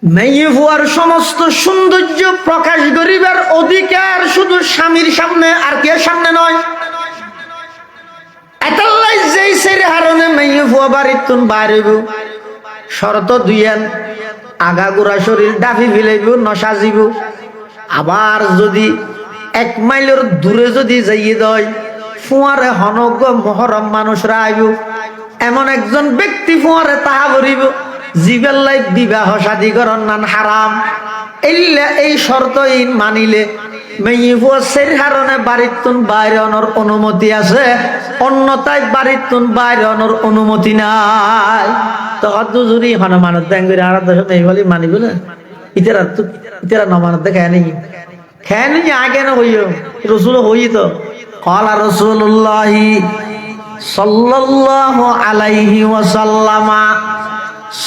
মেয়ে হওয়ার সমস্ত সৌন্দর্য প্রকাশ করিবার অধিকার শুধু স্বামীর সামনে, আর কে সামনে নয়। এটাই যেই সেরে হারণে মেয়ে হওয়া বাড়িতুন বাইরেব শরত দুইয়ান, আগাগোড়া শরীর ডাফি ফেলাইব, নসাজিব। আবার যদি 1 মাইলের দূরে যদি যাইয়ে দেয়, ফুয়ারে হনজ্ঞ মহরম মানুষরা আইব। এমন একজন ব্যক্তি ফুয়ারে তাহা বলিব জিবেল্লাই বিবাহ শাদীকরণ নান হারাম। এই শর্ত ইন মানিলে মেয়ে ফুয়া সেই হারণে বাড়িতুন বাইরে অনর অনুমতি আছে, অন্যতায় বাড়িতুন বাইরে অনর অনুমতি নাই। তো দুজুরি হন মানুষ ব্যাঙ্গুরি আর এই বলি মানিব না। ইতারা নমানত খেয়ে নেই, খেয়ে নেই আগে না হইও রসুল হই। তো কলা রসুল্লাহি সাল্লাল্লাহু আলাইহি ওয়াসাল্লামা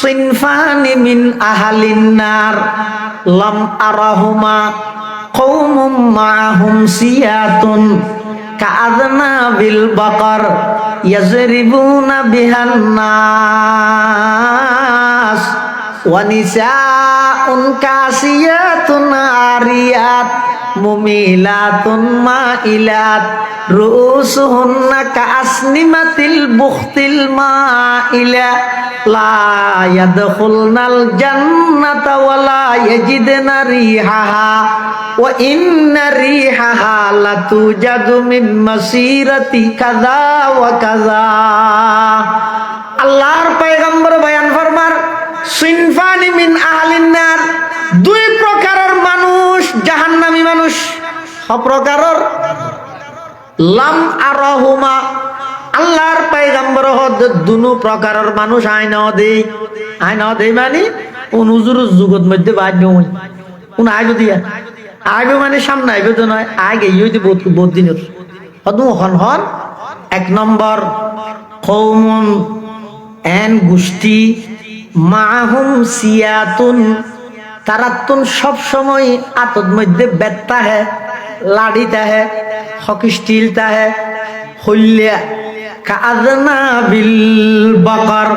সিনফানি মিন আহলিন নার লাম আরাহুমা কওমুম মাআহুম সিয়াতুন কাআযনা বিল বাকার ইয়াজরিবুনা বিহান নাস ওয়া নিসাউন কাসিয়াতুন আরিয়াত মুমিলাতুন মাইলাত রুসুহুন্না কাসনিমাতিল বুখতিল মাইলা লা ইয়াদখুলনাল জান্নাতা ওয়ালা ইয়াজিদনা রিহাহা ওয়া ইন্না রিহাহা লাতুজাদু মিন মাসিরাতি কাযা ওয়া কাযা। আল্লাহর পয়গম্বর বয়ান ফরমার সিনফানি মিন আহলিন নার, 2 প্রকারের মানুষ জাহান্নামী মানুষ। প্রকারের লাম আরাহুমা, আল্লাহর পয়গম্বর হদ 2 প্রকারের মানুষ আইন দেই মানে অনুজুর যুগত মধ্যে বাধ্য হই কোন আইব দিয়া আইব মানে সামনে আইব তো নয়, আগে ইউতি বহুত দিনের হদু হন 1 নম্বর কওমুন এন গোষ্ঠী মাহুম সিয়াতুন, তারাতুন সব সময় আতদ মধ্যে বেত্তা হে, লাড়িতা হে, হকি স্টিলতা হে, হইলিয়া কাযনা বিল বাকার,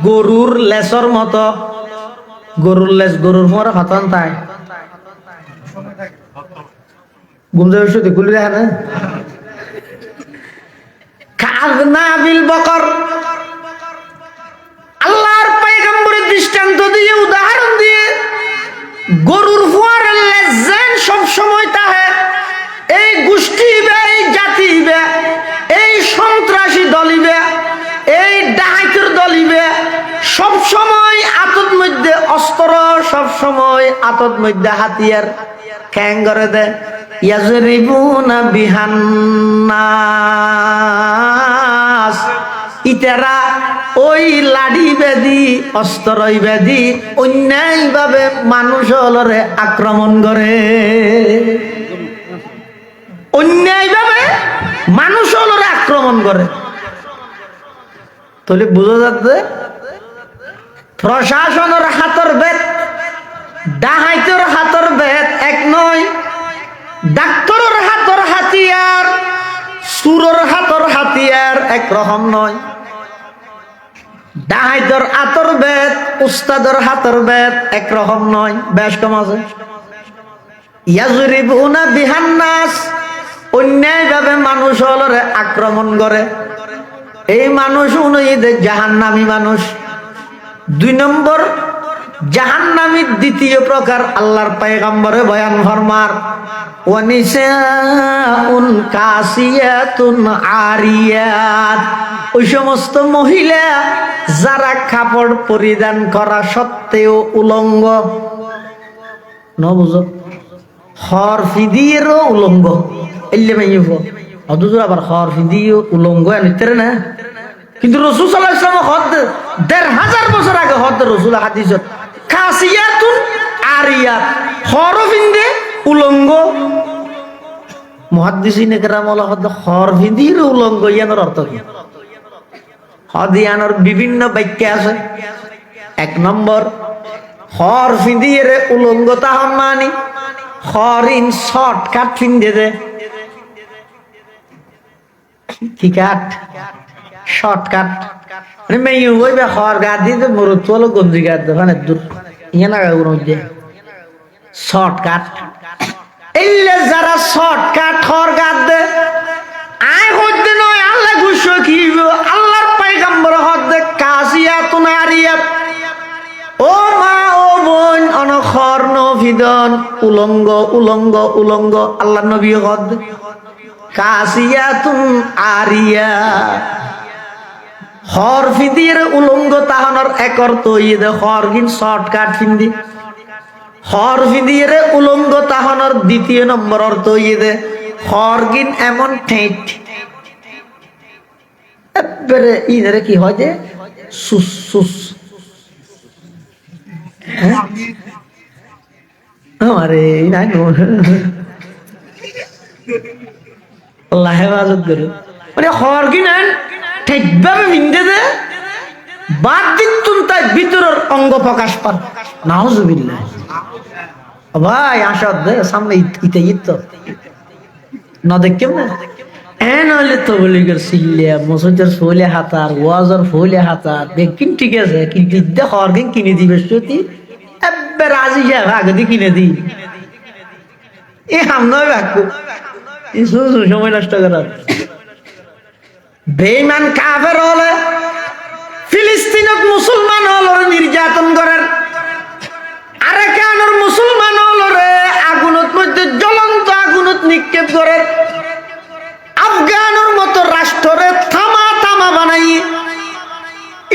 গরুর লেসর মতো। গরুর লেস, গরুর মোর হতন তাই গুমজে ওষুধ গুলি দেখা না। কাযনা বিল বাকার, আল্লাহর পয়গম্বরের দৃষ্টান্ত দিয়ে, উদাহরণ দিয়ে গরুর ফুয়ারের লেজেন সব সময় তাহে এই গোষ্ঠী বে, এই জাতি বে, এই সন্ত্রাসী দলিবে, এই ডাকাতের দলিবে, সব সময় আতত মধ্যে অস্ত্র, সব সময় আতত মধ্যে হাতিয়ার খ্যাং করে দে। ইয়াজরিবুনা বিহান নাস, ইতারা ওই লাঠি বেদি, অস্ত্র বেদি অন্যায় ভাবে মানুষ হলরে আক্রমণ করে, অন্যায় ভাবে মানুষ হলরে আক্রমণ করে। তাহলে বুঝা যাচ্ছে প্রশাসনের হাতর বেদ, ডাহাইতের হাতর বেদ এক নয়, ডাক্তারের হাতর হাতিয়ার, সুরের হাতর হাতিয়ার এক রকম নয়। ডাহাইতের হাতর বেদ, উস্তাদের হাতর বেদ এক রকম নয়, বেশ কম আছে। ইয়াজরিবুনা বিহান নাস, অন্যায় ভাবে মানুষ হলরে আক্রমণ করে। এই মানুষ উনইদের জাহান্নামী মানুষ। 2 নম্বর জাহান্নামীর 2য় প্রকার আল্লাহর পয়গম্বরে বয়ান ফরমার ওয়া নিসাউন কাসিয়াতুন আরিয়াত, ওই সমস্ত মহিলা যারা কাপড় পরিধান করা সত্ত্বেও উলঙ্গ। ন বুঝো হর ফিদিয়েরও উলঙ্গ, এলে মাইব অথচ আবার হর ফিদিও উলঙ্গ আনিতে না। কিন্তু রাসূল সাল্লাল্লাহু আলাইহি ওয়াসাল্লাম হদ 1500 বছর আগে হদ রাসূল হাদিসত কাসিয়াতুন আরিয়াত, হর ফিন্দে উলঙ্গ। মুহাদ্দিসিনে কেরাম ওলা হদ হর ফিদির উলঙ্গ ইয়ানোর অর্থ কি? হদ ইয়ানোর বিভিন্ন ব্যাখ্যা আছে। 1 নম্বর হর ফিদির উলঙ্গ তাহার মানি হরিন শর্টকাট ফিন্দে দে, কি কাট শর্টকাট মানে মেয়ে ওই বে হর গা দিয়ে মরুত চলো গঞ্জি গা দে, মানে দূর ইয়া না মধ্যে শর্টকাট এলে যারা শর্টকাট হর গাদ দে আয় হইতে নয় আল্লাহ গুছো কি আল্লাহর পয়গম্বর হদে কাসিয়াতুন আরিয়াত ও মা ও বোন অনখর নভিদন উলঙ্গ উলঙ্গ উলঙ্গ আল্লাহ নবী হদ কাসিয়াতুন আরিয়া হর ফিদির উলঙ্গ তাহনর একর তো ইদে হরগিন শর্টকাট ফিন্দি হর ফিদির উলঙ্গ তাহনর দ্বিতীয় নম্বর অর্থ ইদে হরগিন এমন ঠেট এবারে ইদারে কি হয় যে সুস সুস আরে নাই আল্লাহ হেফাজত করে মানে হরগিন ঠিকভাবে ভিন্দে দে বাদ দিন তুন তাই ভিতরের অঙ্গ প্রকাশ পান নাউজুবিল্লাহ ভাই আসদ দে সামনে ইতে ইত না দেখকেম না এন হলে তো বলি গেল সিল্লিয়া মসজিদের ফলে হাতার ওয়াজর ফলে হাতার দেখকিন ঠিক আছে কিন্তু ইদ্দে হরগিন কিনে দিবে সত্যি এবার রাজি যাবে আগে দিয়ে কিনে দিই এ হামনয় বাক্য সময় নষ্ট করার বেঈমান কাফের হলে ফিলিস্তিনত মুসলমান হল নির্যাতন করার আরেকানোর মুসলমান হল রে আগুনত মধ্যে জ্বলন্ত আগুনত নিক্ষেপ করার আফগানোর মতো রাষ্ট্রে থামা থামা বানাই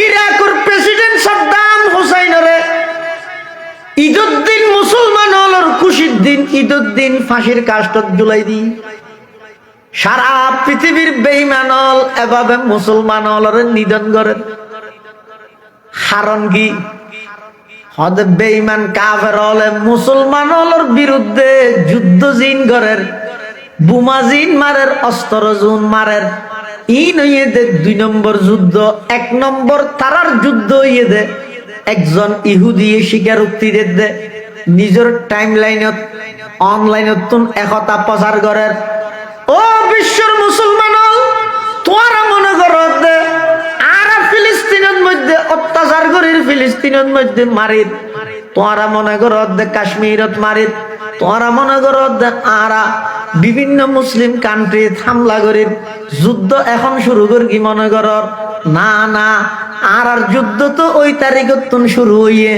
ইরাকের প্রেসিডেন্ট সাদ্দাম হুসাইনরে ঈদুদ্দিন মুসলমান হলর খুশির দিন ঈদুদ্দিন ফাঁসির কাস্টত জুলাই দি সারা পৃথিবীর বেঈমানল এভাবে মুসলমান হলরে নিধন করেন হারণ কি হদ বেঈমান কাফের হলে মুসলমান হলর বিরুদ্ধে যুদ্ধ জিন করেন বুমা জিন মারের অস্ত্র জুন মারের ই নইয়ে দে 2 নম্বর যুদ্ধ 1 নম্বর তারার যুদ্ধ ইয়ে দে একজন ইহুদি স্বীকারোক্তি দে নিজের টাইম লাইনত অনলাইনত তুন একতা প্রচার করেন ও বিশ্বের মুসলমান তোরা মনে করো আর ফিলিস্তিনের মধ্যে অত্যাচার করির ফিলিস্তিনের মধ্যে মারিত তোরা মনে করো কাশ্মীরত মারিত তোরা মনে করো আরা বিভিন্ন মুসলিম কান্ট্রি হামলা করির যুদ্ধ এখন শুরু করি কি মনে করো না না আর যুদ্ধ তো ওই তারিখত শুরু হইয়ে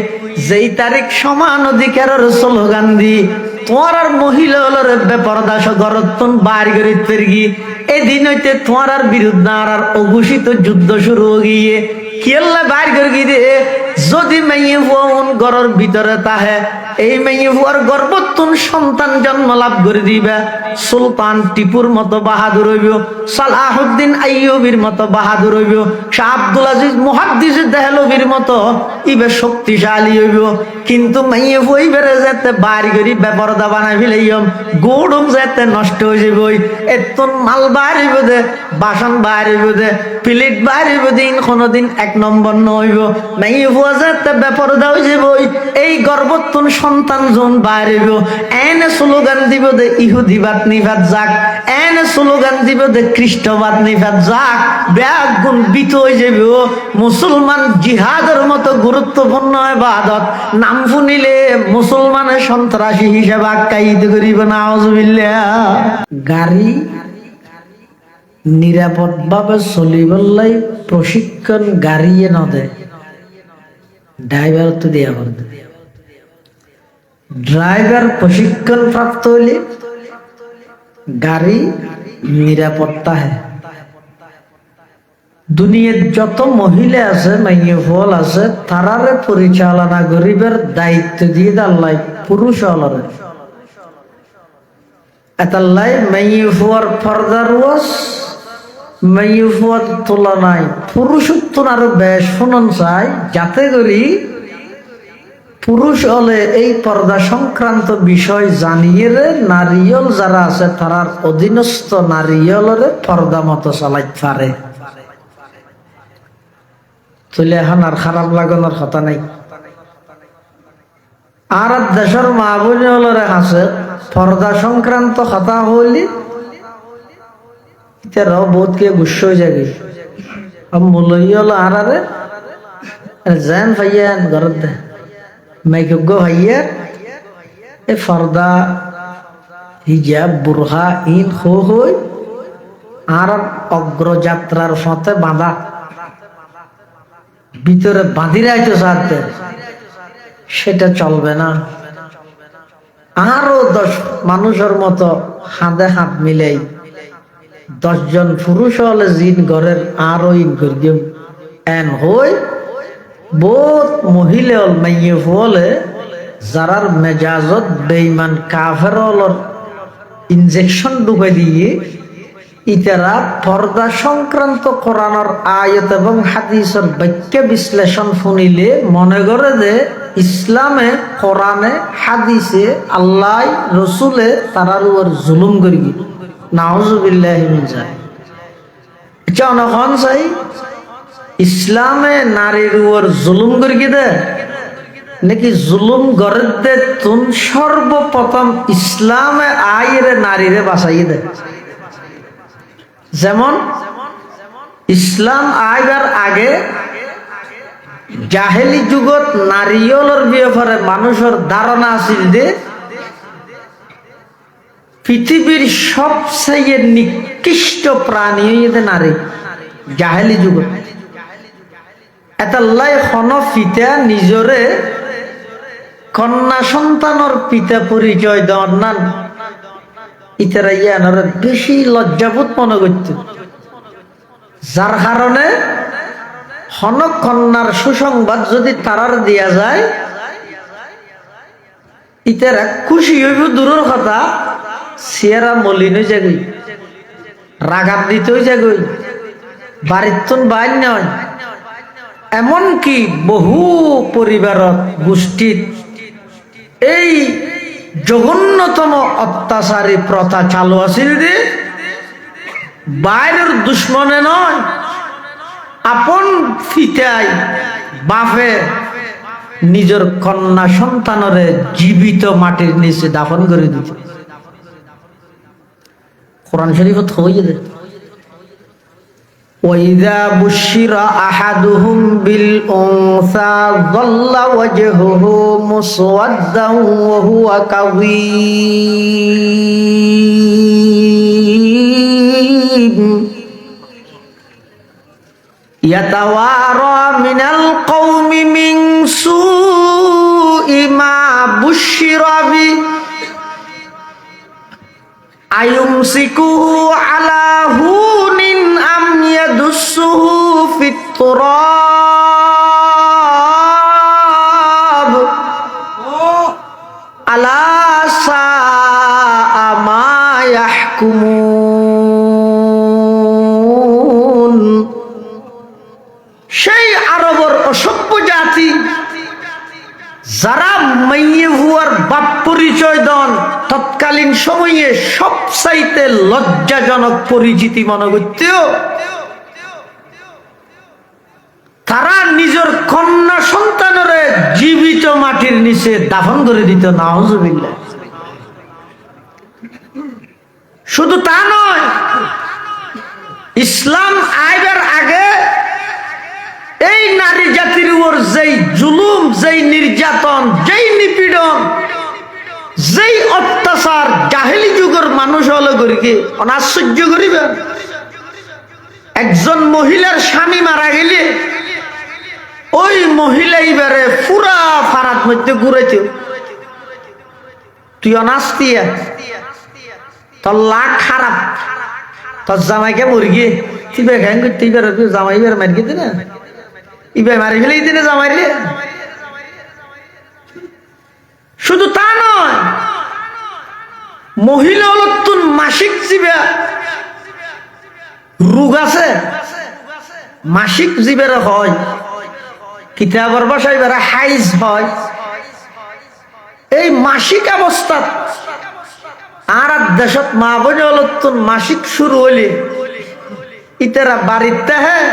যেই তারিখ সমান অধিকারের স্লোগান দি তোমার আর মহিলা হলোর বেপরদা ঘরতন বাইর করে ফেরগি এদিন হইতে তোমার আর বিরুদ্ধে আর অঘোষিত যুদ্ধ শুরু গিয়ে কেল্লা বাইর করে গিয়ে যদি মেয়ে ফোন ঘরের ভিতরে তাহে এই মেয়ে ফুয়ার গর্ভতুন সন্তান জন্ম লাভ করে দিবে সুলতান টিপুর মতো বাহাদুর হইব সালাহুদ্দিন আইয়ুবীর মতো বাহাদুর হইব শাহ আব্দুল আজিজ মুহাদ্দিস দেহলভীর মতো ইবে শক্তিশালী হইব কিন্তু মেয়ে ফুই বেড়ে যেতে বাড়ি করি বেপরদা বানাই ফেলাইম গৌড়ম যেতে নষ্ট হয়ে যাবই এতন মাল বাড়িব দে বাসন বাড়িব দে প্লেট বাড়িব দিন কোনোদিন 1 নম্বর নইব মেয়ে ফুয়া যেতে বেপরদা হয়ে যাবই এই গর্ভতুন সন্তান জন বাড়িব এনে স্লোগান দিব দে ইহুদিবাদ নিভাত যাক এনে স্লোগান দিব দে খ্রিস্টবাদ নিভাত যাক ব্যাগুণ বিত হয়ে যাবে মুসলমান জিহাদের মতো গুরুত্বপূর্ণ ইবাদত নাম শুনিলে মুসলমানের সন্ত্রাসী হিসেবে আখ্যায়িত করিব নাউজুবিল্লাহ গাড়ি নিরাপদ ভাবে চলিবলাই প্রশিক্ষণ গাড়িয়ে নদে ড্রাইভার তো দেয়া করবে ড্রাইভার প্রশিক্ষণ প্রাপ্ত হলে গাড়ি নিরাপত্তা হয় দুনিয়ার যত মহিলা আছে মাইয়ে ফল আছে তারারে পরিচালনা করিবার দায়িত্ব দিয়ে আল্লাহ পুরুষ হলরে এতাল্লাই মাইয়ে ফুয়ার ফর্দার ওয়াস মাইয়ে ফুয়ার তুলনায় পুরুষোত্তর আরো বেশ শুনন চাই যাতে করি পুরুষ হলে এই পর্দা সংক্রান্ত বিষয় জানিয়ে নারীল যারা আছে তারার অধীনস্থ নারীলরে পর্দা মতো চালাইতে পারে তুলে এখন আর খারাপ লাগানোর কথা নাই আর দেশের মা বোন হলরে আছে পর্দা সংক্রান্ত কথা হইলি এটারাও বহুত কে গুস্স হয়ে যাবে মূলই হলো আর যেন ভাইয়ান ঘর দে মাইকজ্ঞ ভাইয়া এ ফর্দা হিজাব বুরহা ইন হই আর অগ্রযাত্রার সাথে বাঁধা ভিতরে বাঁধি রাখতে চাচ্ছে সেটা চলবে না। আরো 10 মানুষের মতো হাতে হাত মিলেই 10 জন পুরুষ হলে জিন ঘরের আরো ইন করে দিম এন হই বহুত মহিলা হল মাইয়ে হলে যারার মেজাজত বেঈমান কাফের হলর ইনজেকশন ঢুকাই দিয়ে ইতারা পর্দা সংক্রান্ত কোরআনের আয়াত এবং হাদিসের বাক্য বিশ্লেষণ শুনিলে মনে করে যে ইসলামে কোরআনে হাদিসে আল্লাহ রসুলে তারার উপর জুলুম করি নাউজুবিল্লাহি মিন যালিক। আচ্ছা অনখন চাই ইসলামে নারীর উপর জুলুম করি দে নাকি জুলুম করে দে তুন সর্বপ্রথম ইসলামে আইরে নারীরে বাঁচাই দে। যেমন ইসলাম আইবার আগে জাহেলি যুগত নারীয়লের ব্যাপারে মানুষের ধারণা আছিল যে পৃথিবীর সবচেয়ে নিকৃষ্ট প্রাণী হইতে নারী। জাহেলি যুগত এতাল্লাই খন পিতা নিজরে কন্যা সন্তানের পিতা পরিচয় দেওয়ার নান ইতারা ইয়ানার বেশি লজ্জাবোধ মনে করত, যার কারণে হন কন্যার সুসংবাদ যদি তারার দিয়া যায় ইতারা খুশি হইব দূরের কথা সিয়ারা মলিন হয়ে যাগই, রাগাত দিতে হয়ে যাগই, বাড়ির তুন বাইর নয়। এমনকি বহু পরিবারত গোষ্ঠীর এই জঘন্যতম অত্যাচারী প্রথা চালু আছিল যে বাইরের দুশ্মনে নয় আপন পিতাই বাপে নিজের কন্যা সন্তানরে জীবিত মাটির নিচে দাফন করে দিত। কোরআন শরীফত হয়ে যায় وَإِذَا بُشِّرَ أَحَدُهُمْ بِالْأُنثَى ظَلَّ وَجْهُهُ مُسْوَدًّا وَهُوَ كَظِيمٌ يَتَوَارَى مِنَ الْقَوْمِ مِنْ سُوءِ مَا بُشِّرَ بِهِ أَيُمْسِكُهُ عَلَى هُونٍ أَمْ يَدُسُّهُ فِي التُّرَابِ أَلَا سَاءَ مَا يَحْكُمُونَ। সেই আরবের অসভ্য জাতি যারা মাইয়ে হুয়ার বাপ পরিচয় দেন তৎকালীন সময়ে সবচাইতে লজ্জাজনক পরিচিতি মনে করত, তারা নিজের কন্যা সন্তানরে জীবিত মাটির নিচে দাফন করে দিত। নাউজুবিল্লাহ। শুধু তা নয়, ইসলাম আইবার আগে এই নারী জাতির উপর যেই জুলুম, যেই নির্যাতন, যেই নিপীড়ন, যেই অত্যাচার জাহেলি যুগের মানুষ হলে করি কি অনাশ্চর্য করিবে। একজন মহিলার স্বামী মারা গেলে ওই মহিলা এবারে পুরা ফারাত মধ্যে ঘুরাইতে তুই অনাস্তিয়া তোর লাখ খারাপ, তোর জামাইকে মরগিয়ে তুই বেখান করতে জামাই এবার মারি গেতে না ইবে মারি ফেলে দিনে জামাই রে। শুধু তা নয়, মহিলা হলতুন মাসিক জীবে রোগ আছে, মাসিক জীবের হয়, কিতাবের ভাষায় বেড়া হাইজ হয়। এই মাসিক অবস্থাত আর দেশত মা বোনে হলতুন মাসিক শুরু হইলে ইতারা বাড়িতে হ্যাঁ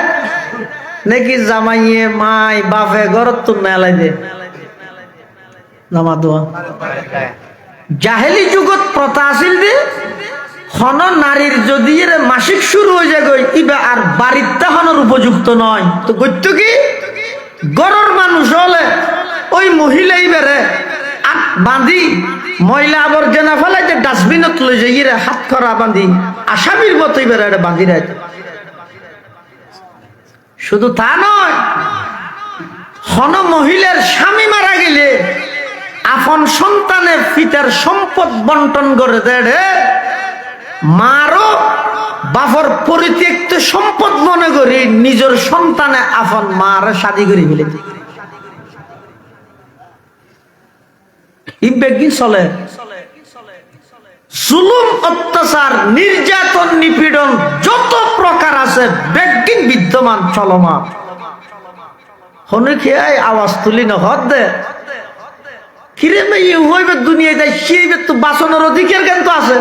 নাকি জামাইয়ে মাই বাপে ঘরত তো মেলাই দে নামা দোয়া। জাহেলি যুগত প্রথা আছিল যে হন নারীর যদি মাসিক শুরু হয়ে যায় গই ইবা আর বাড়িতে হনের উপযুক্ত নয়, তো গত্য কি গরর মানুষ হলে ওই মহিলাই বেড়ে বাঁধি ময়লা আবর্জনা ফেলাইতে ডাস্টবিনত লই যাই রে হাত করা বাঁধি আসামির মতোই বেড়ে বাঁধি রে। শুধু তা নয়, হন মহিলার স্বামী মারা গেলে আপন সন্তানের পিতার সম্পদ বন্টন করে দেয়, মারও বাপর পরিত্যক্ত সম্পদ মনে করি নিজের সন্তানে আপন মার শাদী করে ফেলে। চলে জুলুম, অত্যাচার, নির্যাতন, নিপীড়ন যত প্রকার আছে বেগিন বিদ্যমান চলমান। হনে খেয়ে আওয়াজ তুলি না হদ দে কিরে মেয়ে হইবে দুনিয়ায় যাই সেইবে তো বাঁচানোর অধিকার কিন্তু আছে।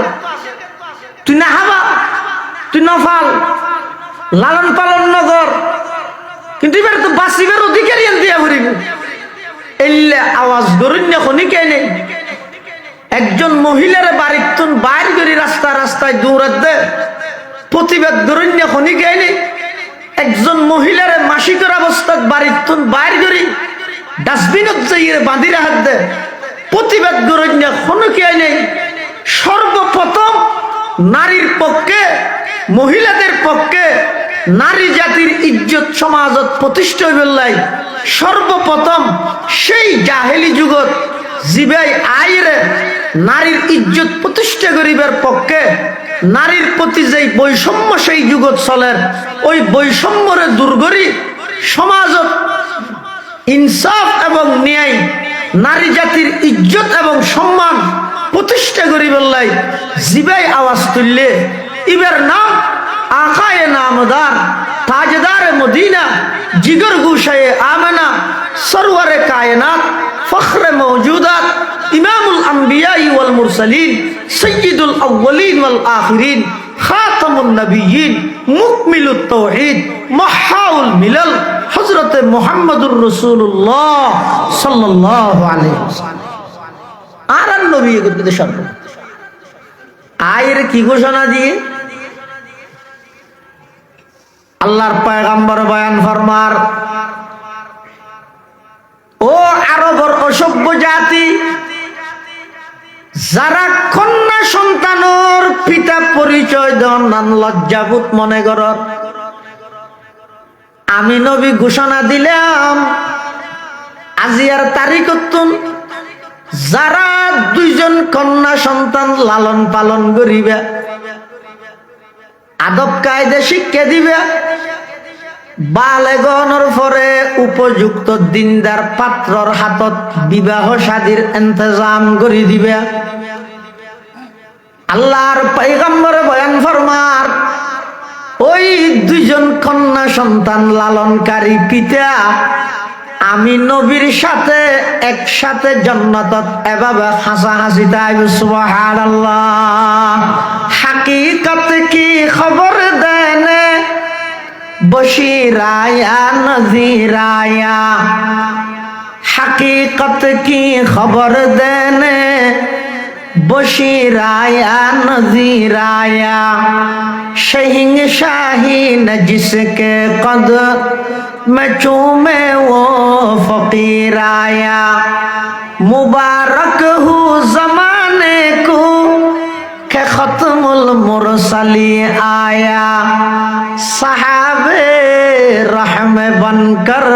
তুই না হাবা, তুই নফাল লালন পালন নগর, কিন্তু এবার তো বাঁচিবার অধিকারই দিয়া ভরিব। এলে আওয়াজ ধরুন না খনি কে নেই। একজন মহিলার বাড়ির তুন বাইর করি রাস্তা রাস্তায় দৌড়াত দে প্রতিবাদ ধরুন না খনি কে নেই। একজন মহিলার মাসিকের অবস্থায় বাড়ির তুন বাইর করি ডাস্টবিনত যাইয়ে বাঁধি রাখাত দে প্রতিবাদ ধরুন না খনি কে নেই। সর্বপ্রথম নারীর পক্ষে, মহিলাদের পক্ষে নারী জাতির ইজ্জত সমাজত প্রতিষ্ঠা হইবেলাই সর্বপ্রথম সেই জাহেলি যুগত জিবাই আইরে নারীর ইজ্জত প্রতিষ্ঠা করিবার পক্ষে নারীর প্রতি যেই বৈষম্য সেই যুগত চলের ওই বৈষম্যরে দূর করি সমাজত ইনসাফ এবং ন্যায়, নারী জাতির ইজ্জত এবং সম্মান প্রতিষ্ঠা করিবেলাই জিবাই আওয়াজ তুললে ইবের নাম আকায়ে নামদার তাজদারে মদিনা জিগর গুশায়ে আমেনা সরওয়ারে কায়নাত ফখরে মওজুদাত ইমামুল আম্বিয়া ওয়াল মুরসালিন সাইয়্যিদুল আউওয়ালিন ওয়াল আখিরিন খাতামুন নবিয়্যিন মুকমিলুত তাওহীদ মাহাউল মিলাল হযরতে মুহাম্মদুর রাসূলুল্লাহ সাল্লাল্লাহু আলাইহি ওয়াসাল্লাম। আর নবী এগুলো সর্ব আয়ের কি ঘোষণা দিয়ে আল্লাহর পয়গম্বর বয়ান ফরমার, ও আরবের অসভ্য জাতি, যারা কন্যা সন্তানের পিতা পরিচয় দেন লজ্জাবোধ মনে কর, আমি নবী ঘোষণা দিলাম আজিয়ার তারিখতুন যারা দুইজন কন্যা সন্তান লালন পালন করিবে, আদব কায়দা শিক্ষা দিবে, বালেগনের পরে উপযুক্ত দিনদার পাত্রর হাতত বিবাহ শাদীর ইন্তজাম করে দিবে। আল্লাহর পয়গম্বর বয়ান ফরমার, ওই দুইজন কন্যা সন্তান লালনকারী পিতা আমি নবীর সাথে একসাথে জান্নাতত এভাবে হাসাহাসি তাইব। সুবহানাল্লাহ। হাকিকত কি খবর দেনে বশিরায়া নজিরায়া, হাকিকত কি খবর দেনে বশিরাया नजीराया, शहीन शाहीन जिसके कद में चूमे वो फकीराया, मुबारक हूँ जमाने को के खत्मुल मुरसली आया, सहाबे रहम बनकर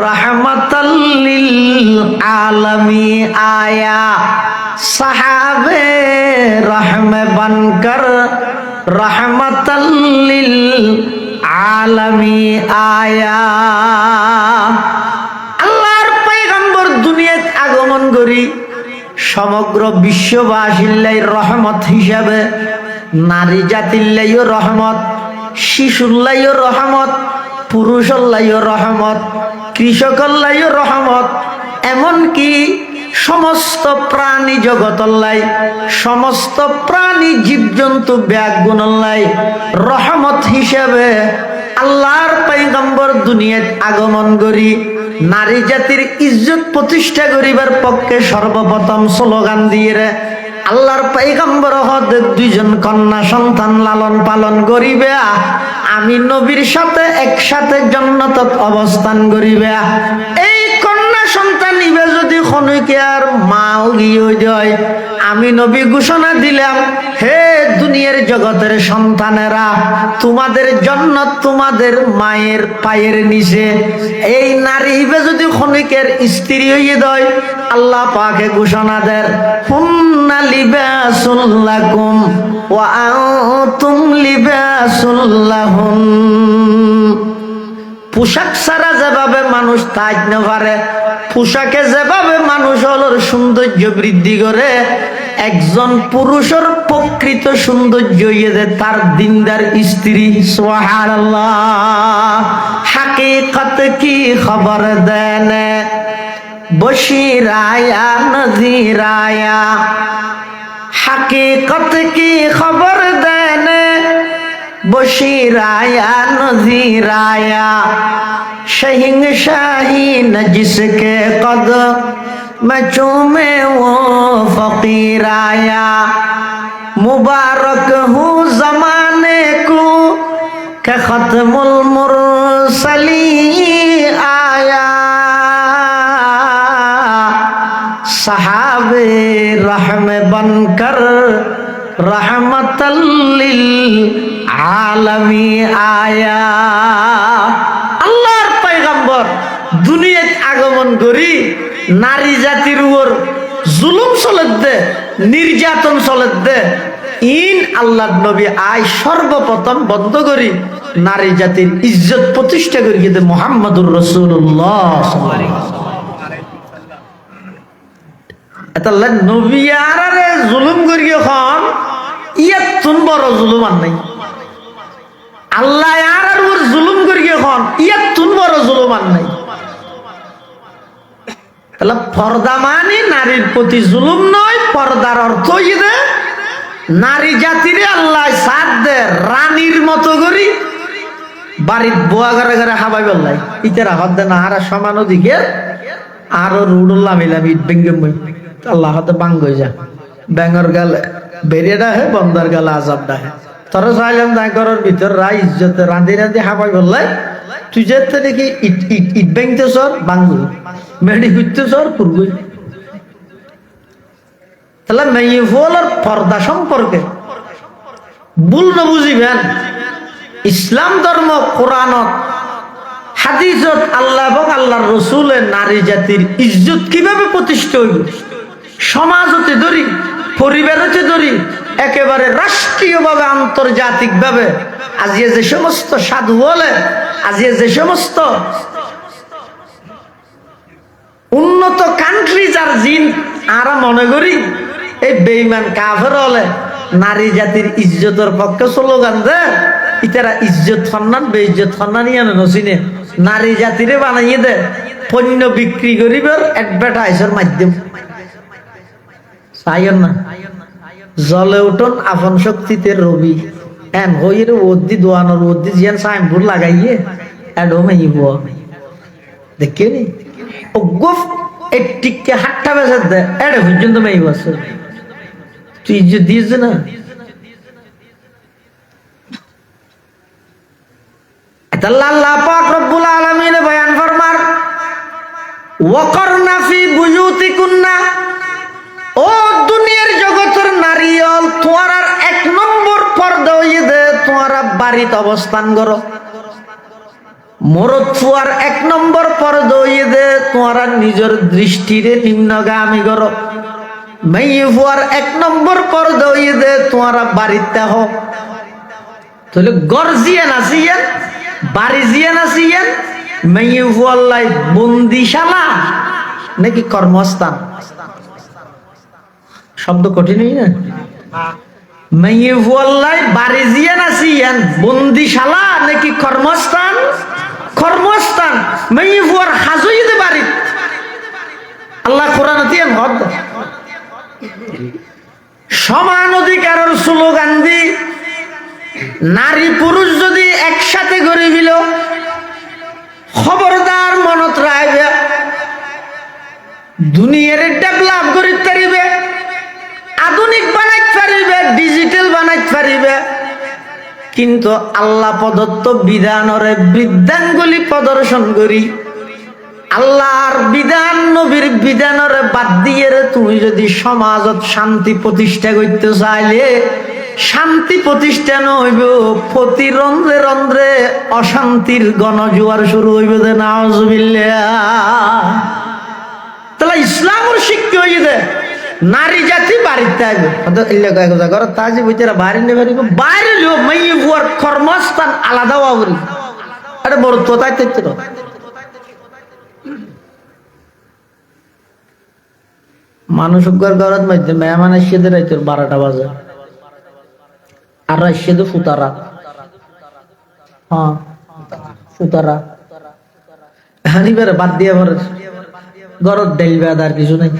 रहमतल लिल आलमी आया, सहाबे रहम बनकर रहमतल लिल आलमी आया। আল্লাহর পয়গম্বর দুনিয়াত আগমন করি সমগ্র বিশ্ববাসীর রহমত হিসাবে, নারী জাতির রহমত, শিশুর রহমত, পুরুষের রহমত, কৃষকের রহমত, এমনকি সমস্ত প্রাণী জগতল্লাই, সমস্ত প্রাণী জীবজন্তু ব্যাগুণল্লাই রহমত হিসেবে আল্লাহর পয়গম্বর দুনিয়াত আগমন করি নারী জাতির ইজ্জত প্রতিষ্ঠা করিবার পক্ষে সর্বপ্রথম স্লোগান দিয়ে আল্লাহর পয়গম্বর হদ দুইজন কন্যা সন্তান লালন পালন করিবে, আমি নবীর সাথে একসাথে জান্নাতত অবস্থান করিবে। এই কন্যা সন্তান সন্তান ইবে যদি খনকের মাও গিয়ে যায়, আমি নবী ঘোষণা দিলাম, হে দুনিয়ার জগতের সন্তানেরা, তোমাদের জন্য তোমাদের মায়ের পায়ের নিচে। এই নারী ইবে যদি খনিকের স্ত্রী হয়ে যায়, আল্লাহ পাকে ঘোষণা দেন, হুন্না লিবাসুল লাকুম ওয়া আনতুম লিবাসুল লাহুন। পোশাক ছাড়া যেভাবে মানুষ থাকতে পারে, পোশাকে যেভাবে মানুষ হলোর সৌন্দর্য বৃদ্ধি করে, একজন পুরুষের প্রকৃত সৌন্দর্য ইয়ে তার দিনদার স্ত্রী। সুবহানাল্লাহ। হাকিকত কি খবর দেন বশিরায়া নজিরায়া, হাকিকত কি খবর দেন বশিরাया नजीराया, शहंशाही न जिसके कदम चूमे वो फकीर आया। मुबारक हूँ जमाने को के खत्मुल मुरसलीन आया। सहाबे रहम बनकर रहमतल लिल आलमी आया। আল্লাহর পয়গম্বর দুনিয়ায় আগমন করি নারী জাতির উপর জুলুম চলত দে, নির্যাতন চলত দে, ইন আল্লাহর নবী আই সর্বপ্রথম বন্ধ করি নারী জাতির ইজ্জত প্রতিষ্ঠা করি দে মুহাম্মদুর রাসূলুল্লাহ সাল্লাল্লাহু আলাইহি ওয়াসাল্লাম। এটা নবী আরে জুলুম করিয়ে খান ইয়াতুন বড় জুলুম আর নাই। আল্লাহ আর ওর জুলুম করিয়ে খান ইয়াতুন বড় জুলুম আর নাই। তাহলে পর্দা মানে নারীর প্রতি জুলুম নয়, পর্দার অর্থ ইদে নারী জাতিরে আল্লাহ সাথ দে রানীর মতো করি বাড়ির বোয়া ঘরে ঘরে হাবাই বললাই ইতেরা হদ দে না আর সমান অধিকের আরো রুডুল্লাহ মিলাম ইট বেঙ্গে মই আল্লাহ হতে বাঙ্গ হয়ে যা ব্যাঙর গালে বেরিয়ে ডাহে বন্দার গালে আজাব ডাহে। তোরা চাইলাম তাই ঘরের ভিতর রা ইজ্জতে রাঁধি রাঁধি হাবাই বললাই, তুই যেতে দেখি ইট ইট ইট ব্যাংতে সর বাঙ্গুই মেডি খুঁজতে সর পুরগুই। তাহলে মেয়ে ফুলের পর্দা সম্পর্কে ভুল না বুঝিবেন। ইসলাম ধর্ম কোরআনত হাদিসত আল্লাহ এবং আল্লাহর রসুলের নারী জাতির ইজ্জত কিভাবে প্রতিষ্ঠা হইল, সমাজতে ধরি, পরিবারতে ধরি, একেবারে রাষ্ট্রীয়ভাবে আন্তর্জাতিকভাবে আজিয়ে যে সমস্ত সাধু বলে, আজিয়ে যে সমস্ত উন্নত কান্ট্রি যার জিন আরা মনে করি এই বেঈমান কাফের হলে নারী জাতির ইজ্জতের পক্ষে স্লোগান দে, ইতারা ইজ্জত সম্মান বেইজ্জত সম্মানই আনে নসিনে নারী জাতিরে বানাইয়ে দে পণ্য বিক্রি করিবার অ্যাডভার্টাইজের মাধ্যম। চাইন না জলে উঠন আপন শক্তিতে রবি এন হইরে ওদ্দি দোয়ানোর ওদ্দি জিয়ান সাইনবোর্ড লাগাইয়ে এডো মাইব দেখে নি ও গুফ একটিকে হাট্টা বেসে দে এডে পর্যন্ত মাইব আছে। তুই ইজ্জত দিয়েছে না। আল্লাহ পাক রব্বুল আলামিন বয়ান ফরমার ওয়াকারনা ফি বুয়ুতিকুন্না, ও দুনিয়ার জগতের নারীল তোমার এক নম্বর পর্দা হইয়ে দে তোমারা বাড়িতে অবস্থান করো। মরদ ফুয়ার এক নম্বর পর্দা হইয়ে দে তোমারা নিজের দৃষ্টিরে নিম্নগামী করো। মেয়ে ফুয়ার এক নম্বর পর্দা হইয়ে দে তোমারা বাড়িতে হো। তাহলে গর্জিয়ান আসিয়েন বাড়ি জিয়ান আসিয়েন মেয়ে ফুয়াল্লাই বন্দিশালা নাকি কর্মস্থান, শব্দ কঠিনই না। মেয়ে ফুয়াল্লাই বাড়ি জিয়ান আসিয়েন বন্দিশালা নাকি কর্মস্থান, কর্মস্থান মেয়ে ফুয়ার হাজই দে বাড়ি। আল্লাহ কোরআন দিয়ে হদ সমান অধিকারের স্লোগান দি নারী পুরুষ যদি একসাথে করে দিল খবরদার মনত রাখবে দুনিয়ার ডেভেলপ করিতে পারিবে, আধুনিক বানাইতে পারিবে, ডিজিটাল বানাইতে পারিবে, কিন্তু আল্লাহ প্রদত্ত বিধানরে বৃদ্ধাঙ্গুলি প্রদর্শন করি আল্লাহর বিধান নবীর বিধানের বাদ দিয়ে তুমি যদি সমাজত শান্তি প্রতিষ্ঠা করতে চাইলে শান্তি প্রতিষ্ঠা হইব, প্রতি রন্ধ্রে রন্ধ্রে অশান্তির গণজোয়ার শুরু হইব। নাউজুবিল্লাহ। তাহলে ইসলামের শিক্ষা হইছে নারী জাতি বাড়িতে আইবে, তাজি বইতেরা বাড়ি নেবে বাইরে মাইয়ে বুয়ার কর্মস্থান আলাদা হওয়া এটা বড় তো তাই তো। মানুষ ঘরের মধ্যে মেহমান এসে রাইতে 12টা বাজে আর এসে তো ফুতারা। হ্যাঁ ফুতারা হানিবারে বাদ দিয়ে ঘরত ডেল বেদ আর কিছু নাই।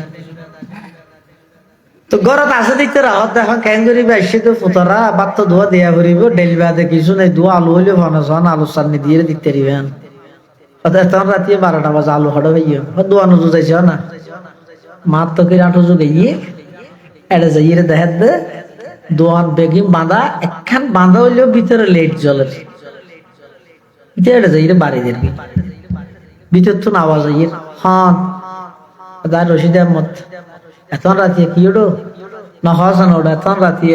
তো ঘরত আছে দেখতে রাহত দেখো কেন করিবে এসে তো ফুতারা বাদ তো ধোয়া দিয়া করিব ডেল বেদে কিছু নাই। ধোয়া আলু হইলে ভানো আলু চাটনি দিয়ে দিতে দিবেন। তখন রাতে 12টা বাজে আলু হড় হইয়া দোয়ানো যাইছ না মাত তো করে আঠো যুগে এটা যাই দেখা দে দোয়ান বেগিম বাঁধা একখান বাঁধা হইলেও ভিতরে লেট জ্বলের এটা যাই বাড়ি দেখবি ভিতর তো আওয়াজ হইয়ে হন রশিদ আহমদ এখন রাতে কি ওটো না হসান ওটা এখন রাতে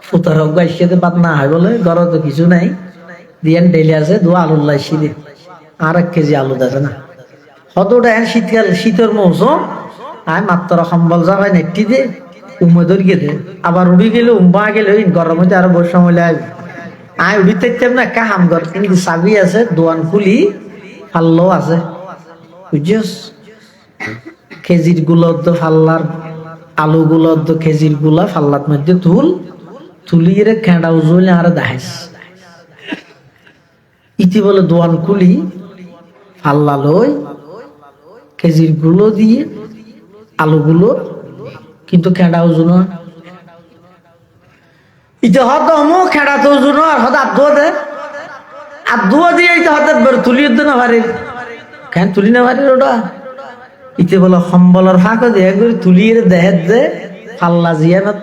ফুতার হোক গাইছে বাদ না হয় বলে ঘর তো কিছু নাই দিয়ে ডেলি আছে দু আলু লাইছি দিয়ে আর 1 কেজি আলু আছে না হতটা শীতকাল শীতের মৌসুম আয় মাত্র সম্বল যাবাই নেটি দে উমে ধরিয়ে দে আবার উড়ি গেলে উম্বা গেলে গরম হইতে আরো বসে সময় আয় আয় উড়ি থাকতাম না একটা হাম ঘর কিন্তু চাবি আছে দোয়ান খুলি ফাল্লো আছে বুঝছিস খেজির গুলো তো ফাল্লার আলু গুলো তো খেজির গুলা ফাল্লার মধ্যে তুলিয়ে খেঁড়া উজলে আর দেখাইস ইতি বলে দোয়ান খুলি ফাল্লা লই খেজির গুলো দিয়ে আলুগুলো কিন্তু খেঁড়া ওজন ইতে হয়তো অমুক খেঁড়া তো ওজন হয়তো আধুয়া দিয়ে হয়তো তুলিয়ে তো না পারে কেন তুলি না পারে ওটা ইতে বলে সম্বলের ফাঁক দিয়ে করে তুলিয়ে দেহে দে পাল্লা জিয়ানত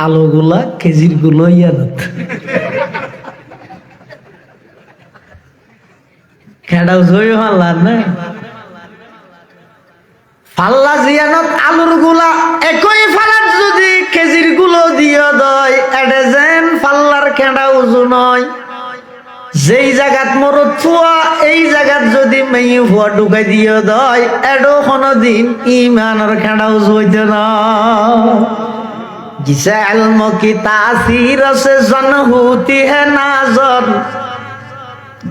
আলুগুলা খেজির গুলো ইয়ানত খেঁড়া ওজন পাল্লার না ফাল্লা জিয়ানত আলুর গুলা একই ফালার যদি খেজির গুলো দিয়ে দয় এডে যেন ফাল্লার খেঁড়া ওজন হয়। যেই জায়গাত মরদ ফুয়া এই জায়গাত যদি মেয়ে ফুয়া ঢুকাই দিয়ে দয় এডো কোনদিন ইমানের খেঁড়া ওজন হইতে না। জিসে ইলম কি তাসির সে জন হতি হে নাজন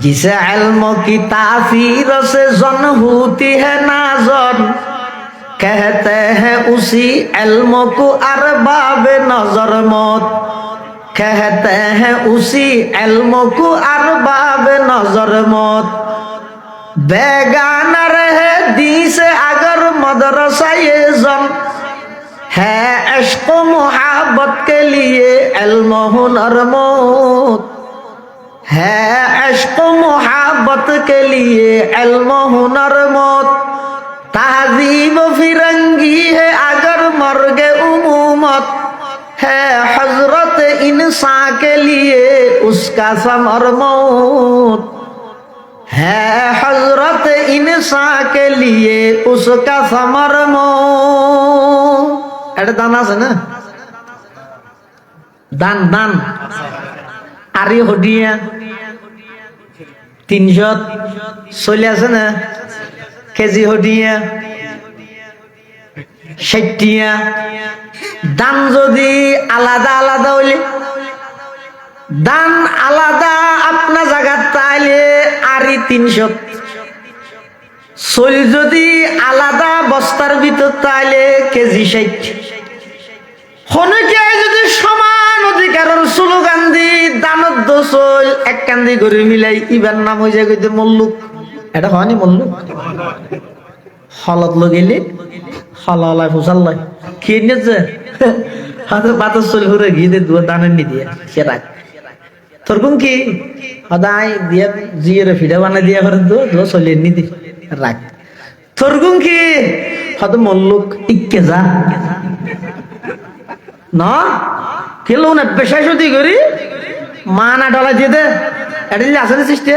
जिसे इल्म की तासीर से जन होती है नाज़र कहते हैं उसी इल्म को अरबाब नजर मौत कहते हैं उसी इल्म को अरबाब नजर मौत बेगाना रहे दी से अगर मदरसा ये जन है इश्क मुहब्बत के लिए इल्म हुनर मौत है इश्क मुहब्बत के लिए इल्म हुनर मौत तहजीब फिरंगी है अगर मर्गे उमूमत है हजरत इंसान के लिए उसका समर मौत है हजरत इंसान के लिए उसका समर मौत এটা দান আছে না দান দান আরে হডিয়া 300 আছে না কেজি হডিয়া 60 দান যদি আলাদা আলাদা হইলে দান আলাদা আপনার জায়গা তাইলে আরি 300 সোল যদি আলাদা বস্তার ভিতর তাইলে কেজি 60 হনকে যদি সমান অধিকারের স্লোগান দি দানত দোসল এক কান্দি করে মিলাই ইবার নাম হয়ে যায় কইতে মল্লুক এটা হয়নি মল্লুক হলত লগেলে হলালাই ফুসাল্লাই খেয়ে নিয়েছে হাতে বাতাস চল ঘুরে গিয়ে দুয়া দানের নি দিয়ে সে রাখ তোর কোন কি সদাই দিয়ে জিয়ের ফিডা বানাই দিয়া করে দো চলিয়ে নি দি রাখ তোর কোন কি হয়তো মল্লুক ইকে যা না কেলো না পেশায় সত্যি করি মা না ডলা দিয়ে দে এটা যদি আসে না সৃষ্টি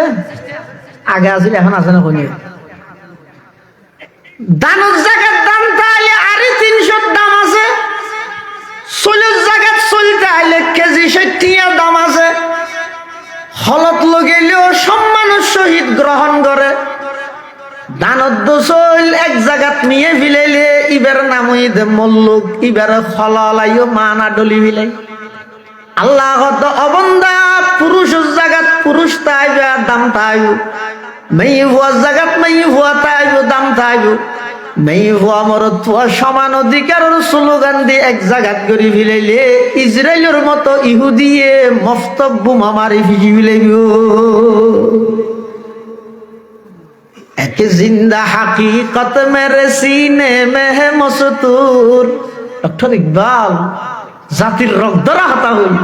আগে আসলে এখন আসে না কোন দানের জায়গার দাম তাইলে আরে 300 দাম আছে, চুলের জায়গার চলতে আইলে কেজি 60 দাম আছে। হলত লগেলেও সম্মানের সহিত গ্রহণ করে। দানদ্দ চল এক জায়গাত নিয়ে ফিলাইলে ইবার নাম দে মল্লুক, ইবার ফলাইও মানা ডলি ফিলাই। আল্লাহ কত অবন্দা পুরুষের জায়গাত পুরুষ তাইবে দাম তাইব, মেয়ে ভুয়ার জায়গাত মেয়ে ভুয়া তাইব দাম তাইব। মেয়ে ভুয়া মরদ ভুয়া সমান অধিকারের স্লোগান দিয়ে এক জায়গাত করে ফিলাইলে ইসরায়েলের মতো ইহুদিয়ে মস্তক বোমা মারি ফিজি ফিলাইব। এক জিন্দা হাকিকত মেরে সিনে মে হে মসতুর। ডক্টর ইকবাল জাতির রক্তরা হতা হইল।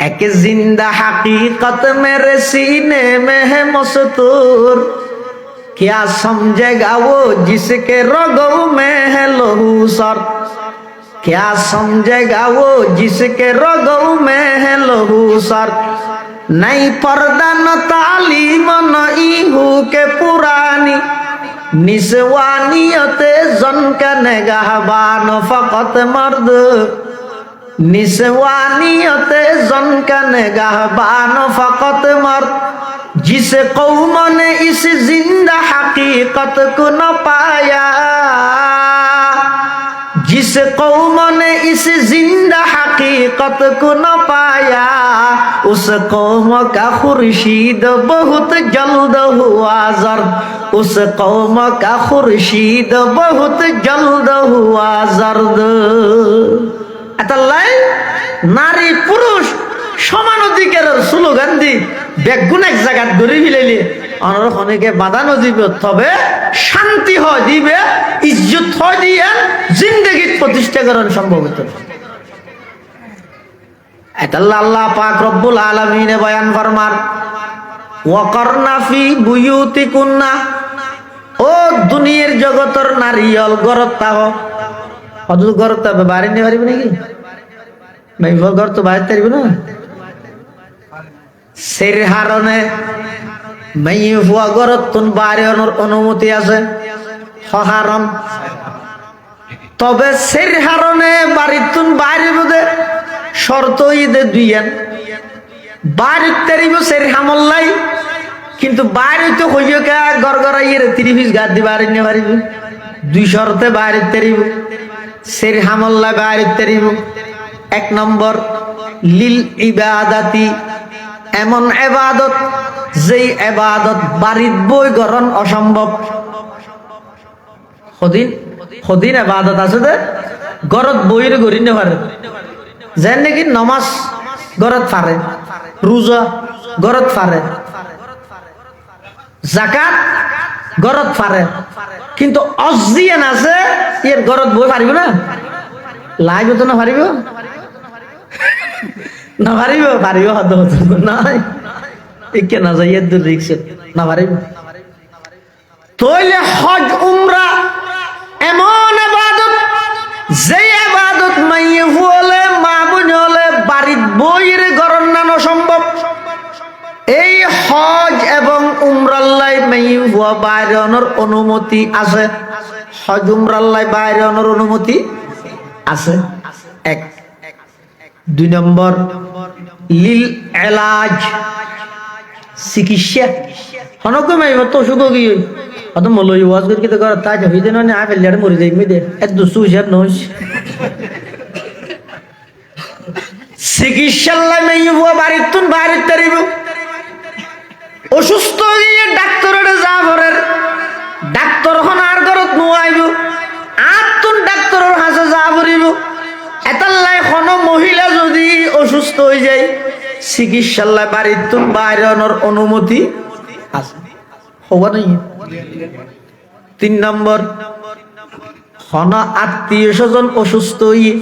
এক জিন্দা হাকিকত মেরে সিনে মে হে মসতুর, क्या समझेगा वो जिसके रगों में है लहू सर, क्या समझेगा वो जिसके रगों में है लहू सर। नहीं पर्दा न तालीम न इहू के पुरानी, निस्वानियते जन का निगाहबान फकत मर्द, निस्वानियते जन का निगाहबान फकत मर्द। जिस कौम ने इस जिंदा हकीकत को न पाया, जिस कौम ने इस जिंदा हकीकत को न पाया, उस कौम का खुर्शीद बहुत जल्द हुआ जर्द, उस कौम का खुर्शीद बहुत जल्द हुआ जर्द। अतल्लाई नारी पुरुष সমান অধিকারের স্লোগান দি বেগুন এক জায়গাত গড়ি ফিলাইলে অনর অনেকে বাধা দিব, তবে শান্তি হয় দিবে, ইজ্জত হয় দিয়ে জিন্দগি প্রতিষ্ঠা করার সম্ভব হতো। এটা আল্লাহ পাক রব্বুল আলামিনে বয়ান ফরমান, ওয়াকারনা ফি বুয়ুতিকুন্না, ও দুনিয়ার জগতের নারীল গরত তাহ। কত গরত তাবে বাড়ি নিয়ে পারিবে নাকি? মাইফল ঘর তো বাইরে পারিবে না। সের হারণে মেয়ে হুয়া গরত তুন বাইরে অনুমতি আছে সহারণ, তবে সের হারণে বাড়ির তুন বাইরে বোধে শর্ত ঈদে দুইয়ান বাইরে তেরিব সের হামল্লাই, কিন্তু বাইরে তো হইবে কা গড়গড়াইয়ের 30 গাছ দিয়ে বাইরে নিয়ে পারিব। 2 শর্তে বাইরে তেরিব, সের হামল্লা বাইরে তেরিব। 1 নম্বর লিল ইবাদাতি, এমন ইবাদত যেই ইবাদত বাড়িত বই গ্রহণ অসম্ভব। সদিন ইবাদত আছে যে ঘরত বইর গড়ি নে পারে, যেন নাকি নমাজ ঘরত পারে, রোজা ঘরত পারে, যাকাত ঘরত পারে, কিন্তু অজিয়ান আছে এর ঘরত বই পারিব না, লাইব তো না পারিব না পারিব, পারিব হদ নাই একে না যাই দূর রিক্সে না পারিব। তইলে হজ উমরা এমন ইবাদত, যে ইবাদত মাইয়ে হলে মা বোন হলে বাড়িত বইয়ের গণনা সম্ভব। এই হজ এবং উমরাল্লাই মাইয়ে হুয়া বাইরনের অনুমতি আছে, হজ উমরাল্লাই বাইরনের অনুমতি আছে। 1 2 নম্বর লিল এলাজ, চিকিৎসা হনকম এই তো ওষুধ কি অত মলই ওয়াজ করে কি তো কর তাই হইতে না আ ফেললে মরে যাই মেদে এত দুসু হিসাব নয়। চিকিৎসাল্লাই মেই হুয়া বাড়ির তুন বাইরে তারিব, অসুস্থ হইয়ে ডাক্তারের যা ভরের ডাক্তার হন আর ঘরত নোয়াইব, আর তুন ডাক্তারের হাসে যা ভরিব। এতাল্লাই কোনো মহিলা যদি অসুস্থ হয়ে যায় চিকিৎসাল্লাই বাড়ির তুন বাইরনের অনুমতি আছে, হবা নাই। 3 নম্বর হন আত্মীয় স্বজন অসুস্থ হইয়ে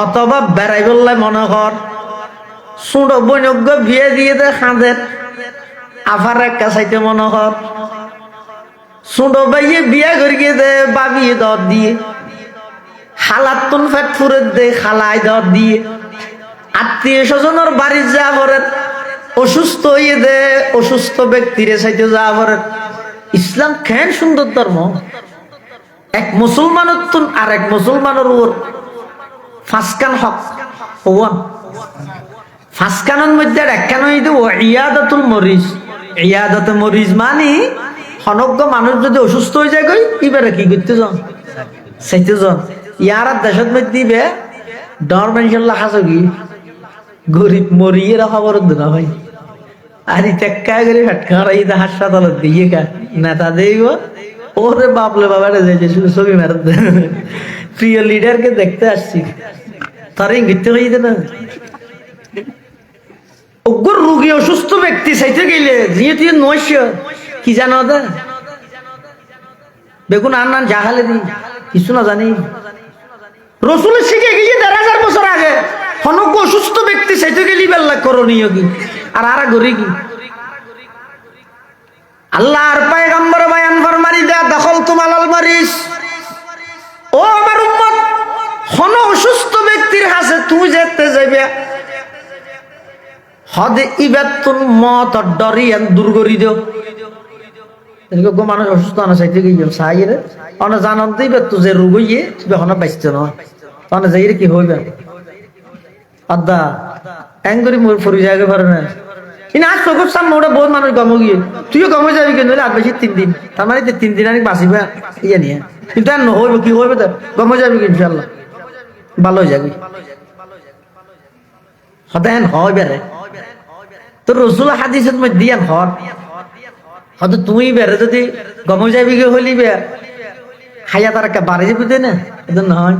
অথবা বেড়াই বললাই মনে কর ছোট বৈনজ্ঞ বিয়ে দিয়ে দে খাঁদের আফার একটা চাইতে মনে কর ছোট ভাইয়ে বিয়ে করিয়ে দে বাবিয়ে দর দিয়ে, খালার তুন ফেট ফুরে দে খালাই দর দিয়ে, আত্মীয় স্বজনের বাড়ির যা পড়েন অসুস্থ হইয়ে দে অসুস্থ ব্যক্তিরে চাইতে যা পড়েন, ইসলাম কেন সুন্দর ধর্ম। এক মুসলমানের তুন আর এক মুসলমানের উপর ফাঁসকান হক হওয়ান ফাঁসকানের মধ্যে একখান হইতে ইয়াদাতুল মরিজ। ইয়াদাতে মরিজ মানে হনজ্ঞ মানুষ যদি অসুস্থ হয়ে যায় কই এবারে কি করতে যান চাইতে যান ইয়ার দেশের মধ্যে দিবে ডর মানুষের হাসো কি গরিব মরিয়ে খবর না ভাই আর টেক্কা করে ফেটকা হাসপাতালত দিয়ে কা নেতা দেব ওরে বাপলে বাবারে যাইছে শুধু ছবি মার প্রিয় লিডারকে দেখতে আসছি তার ইঙ্গিত হইতে না অজ্ঞর রোগী অসুস্থ ব্যক্তি চাইতে গেলে যেহেতু নৈশ কি জানো দা বেগুন আর নান জাহালে দি কিছু না জানি রসুল শিখে গিয়ে ১,৫০০ বছর আগে হনজ্ঞ অসুস্থ ব্যক্তি চাইতে গেলি বেল্লা করণীয় কি আর আর গরি কি আল্লাহর পয়গম্বর বয়ান ফরমানি দা দখল তুমালাল মারিস ও আমার উম্মত হন অসুস্থ ব্যক্তির কাছে তুই যেতে যাবে হদে ইবাতুন মত ডরিয়ান দূর করি দিও গো মানুষ অসুস্থ না চাইতে গিয়ে সাইরে অনে জানতেই বে তুই যে রোগ হইয়ে বেহনা বাইতে না অনে যাইরে কি হইবে আদা এঙ্গরি মোর ফরি জায়গা পারে না ইনা আজ চোখের সামনে ওটা বহুত মানুষ গম গিয়ে তুইও গমে যাবি কিন্তু আর বেশি 3 দিন তার মানে 3 দিন আর বাঁচিবে ইয়ে নিয়ে কিন্তু আর নহইব কি হইবে তো গমে যাবি ইনশাআল্লাহ ভালো হয়ে যাবি হদেন হয় বেরে তো রসুল হাদিসের মধ্যে দিয়ান হর হয়তো তুমি বেরে যদি গমে যাবি গে হইলিবে খাইয়া তার একটা বাড়ি যাবি না এটা নয়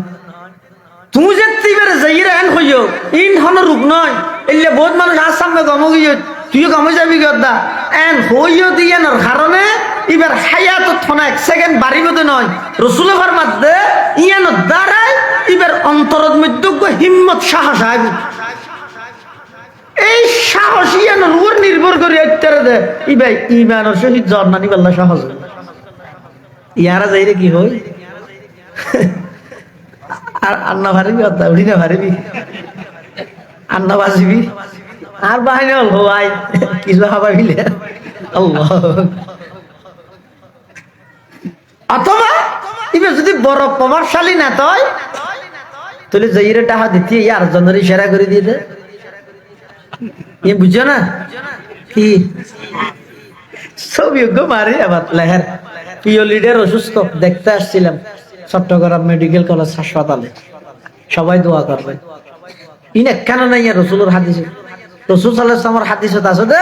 তুমি যে বেরে যাইরে এন হইও ইন হন রূপ নয় এলে বহুত মানুষ আজ সামনে গম গিয়ে তুইও গমে যাবি গদা এন হইও দিয়ানোর কারণে এবার হায়াত থনা 1 সেকেন্ড বাড়িবতে নয় রসুলের ফরমাত দে ইয়ানো দ্বারাই এবার অন্তরত মধ্যে হিম্মত সাহস আইব এই সাহস ইয়ানোর উপর নির্ভর করে আইতারে দে ই ভাই ইমানের সহিত জন্নানি বল্লা সাহস ইয়ারা যাইরে কি হই আর আন্না ভারিবি অর্থাৎ উঠি না ভারিবি আন্না বাজিবি আর বাহিনী হল ভাই কিছু খাবার গিলে আল্লাহ অথবা এবার যদি বড় প্রভাবশালী না তয় তাহলে যাইরে টাকা দিতে আর জনের ইশারা করে দিয়ে দে ইয়ে বুঝছো না কি সব যোগ্য মারি আবার লেহের প্রিয় লিডার অসুস্থ দেখতে আসছিলাম চট্টগ্রাম মেডিকেল কলেজ হাসপাতালে সবাই দোয়া করবে ইনে কেন নাই রসুলের হাদিসে রসুল সাল্লাল্লাহু আলাইহি ওয়াসাল্লামের হাদিসত আছে যে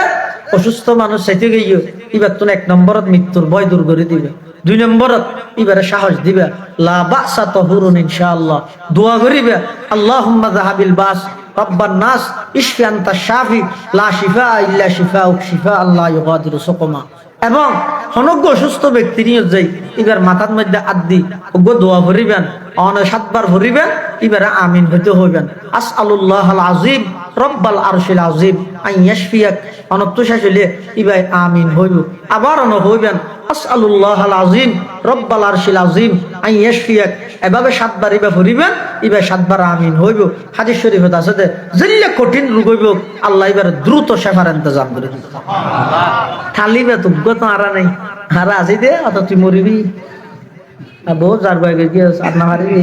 অসুস্থ মানুষ চাইতে গিয়ে এবার তুমি 1 নম্বরত মৃত্যুর ভয় দূর করে দিবে 2 নম্বরত এবারে সাহস দিবে লা বাসা তাহুরুন ইনশাআল্লাহ দোয়া করিবে আল্লাহুম্মা যাহাবিল বাস রব্বান নাস ইশফি আনতা শাফি লা শিফা ইল্লা শিফাউক শিফা আল্লাহ ইউগাদিরু সুকমা এবং হনজ্ঞ অসুস্থ ব্যক্তি নিয়ে যাই এবার মাথার মধ্যে আদি ওগ দোয়া ভরিবেন অনে 7 বার ভরিবেন এবারে আমিন হইতে হইবেন আসআলুল্লাহাল আযীম রব্বাল আরশিল আযীম আন ইয়াশফিয়াক অনত্য শেষ হইলে এবার আমিন হইব আবার অন হইবেন আসআলুল্লাহাল আযীম রব্বাল আরশিল আযীম আন ইয়াশফিয়াক এভাবে 7 বার এবার ভরিবেন এবার 7 বার আমিন হইব হাদিস শরীফত আছে যে যেলে কঠিন রোগ হইব আল্লাহ এবার দ্রুত শেফার ইন্তজাম করে দিবে সুবহানাল্লাহ খালিবে তো গত আরা নাই হারা আছে দে অত তুই মরিবি বহুত যার ভাই গিয়ে আর না হারিবি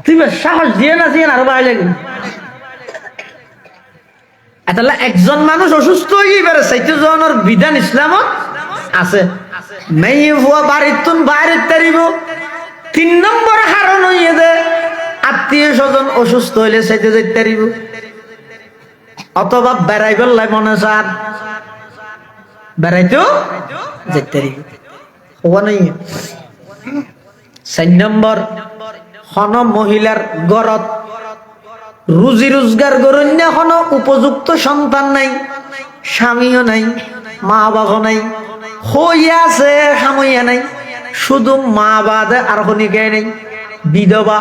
তুই সাহস দিয়ে না দিয়ে আরো ভালো লাগে তাহলে একজন মানুষ অসুস্থ হয়ে এবারে চাইতে যাওয়ার বিধান ইসলামত আছে মেয়ে হওয়া বাড়িতুন বাইরে তারিব 3 নম্বর কারণ হইয়ে দে আত্মীয় স্বজন অসুস্থ হইলে চাইতে যাইতে তারিব অথবা বেড়াইবার লাই মনে চার বেড়াইতেও যাইতে তারিব হওয়া নাই 4 নম্বর হন মহিলার গরত রুজি রোজগার করন্য হন উপযুক্ত সন্তান নাই স্বামীও নাই মা বাবা নাই হইয়া আছে সামইয়া নাই শুধু মা বাদে আর হনিকে নাই বিধবা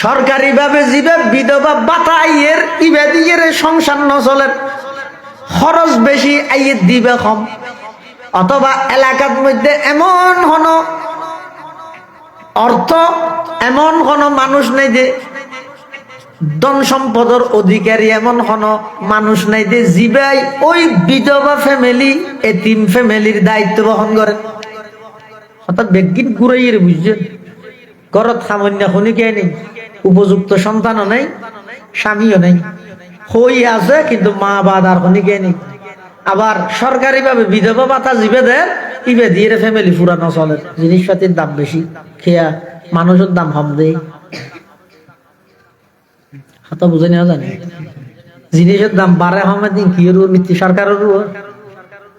সরকারি ভাবে জিবে বিধবা বাতাইয়ের ইবেদিয়ের সংসার ন চলে খরচ বেশি আইয়ে দিবে কম অথবা এলাকার মধ্যে এমন হন অর্থ এমন কোন মানুষ নেই যে ধন সম্পদের অধিকারী এমন হন মানুষ নাই যে জিবাই ওই বিধবা ফ্যামিলি এতিম ফ্যামিলির দায়িত্ব বহন করে। হঠাৎ বেগিন ঘুরাইয়ের বুঝছেন, ঘরত সামান্য খনিকে নেই, উপযুক্ত সন্তানও নেই, স্বামীও নেই, হই আছে কিন্তু মা বাদ আর খনিকে নেই। আবার সরকারি ভাবে বিধবা ভাতা জিবে দেয়, ইবে দিয়ে ফ্যামিলি পুরানো চলে, জিনিসপাতির দাম বেশি, খেয়া মানুষের দাম কম দেয়। হাতা বুঝে নেওয়া জানি জিনিসের দাম বাড়ে হমে দিন কি নীতি সরকারের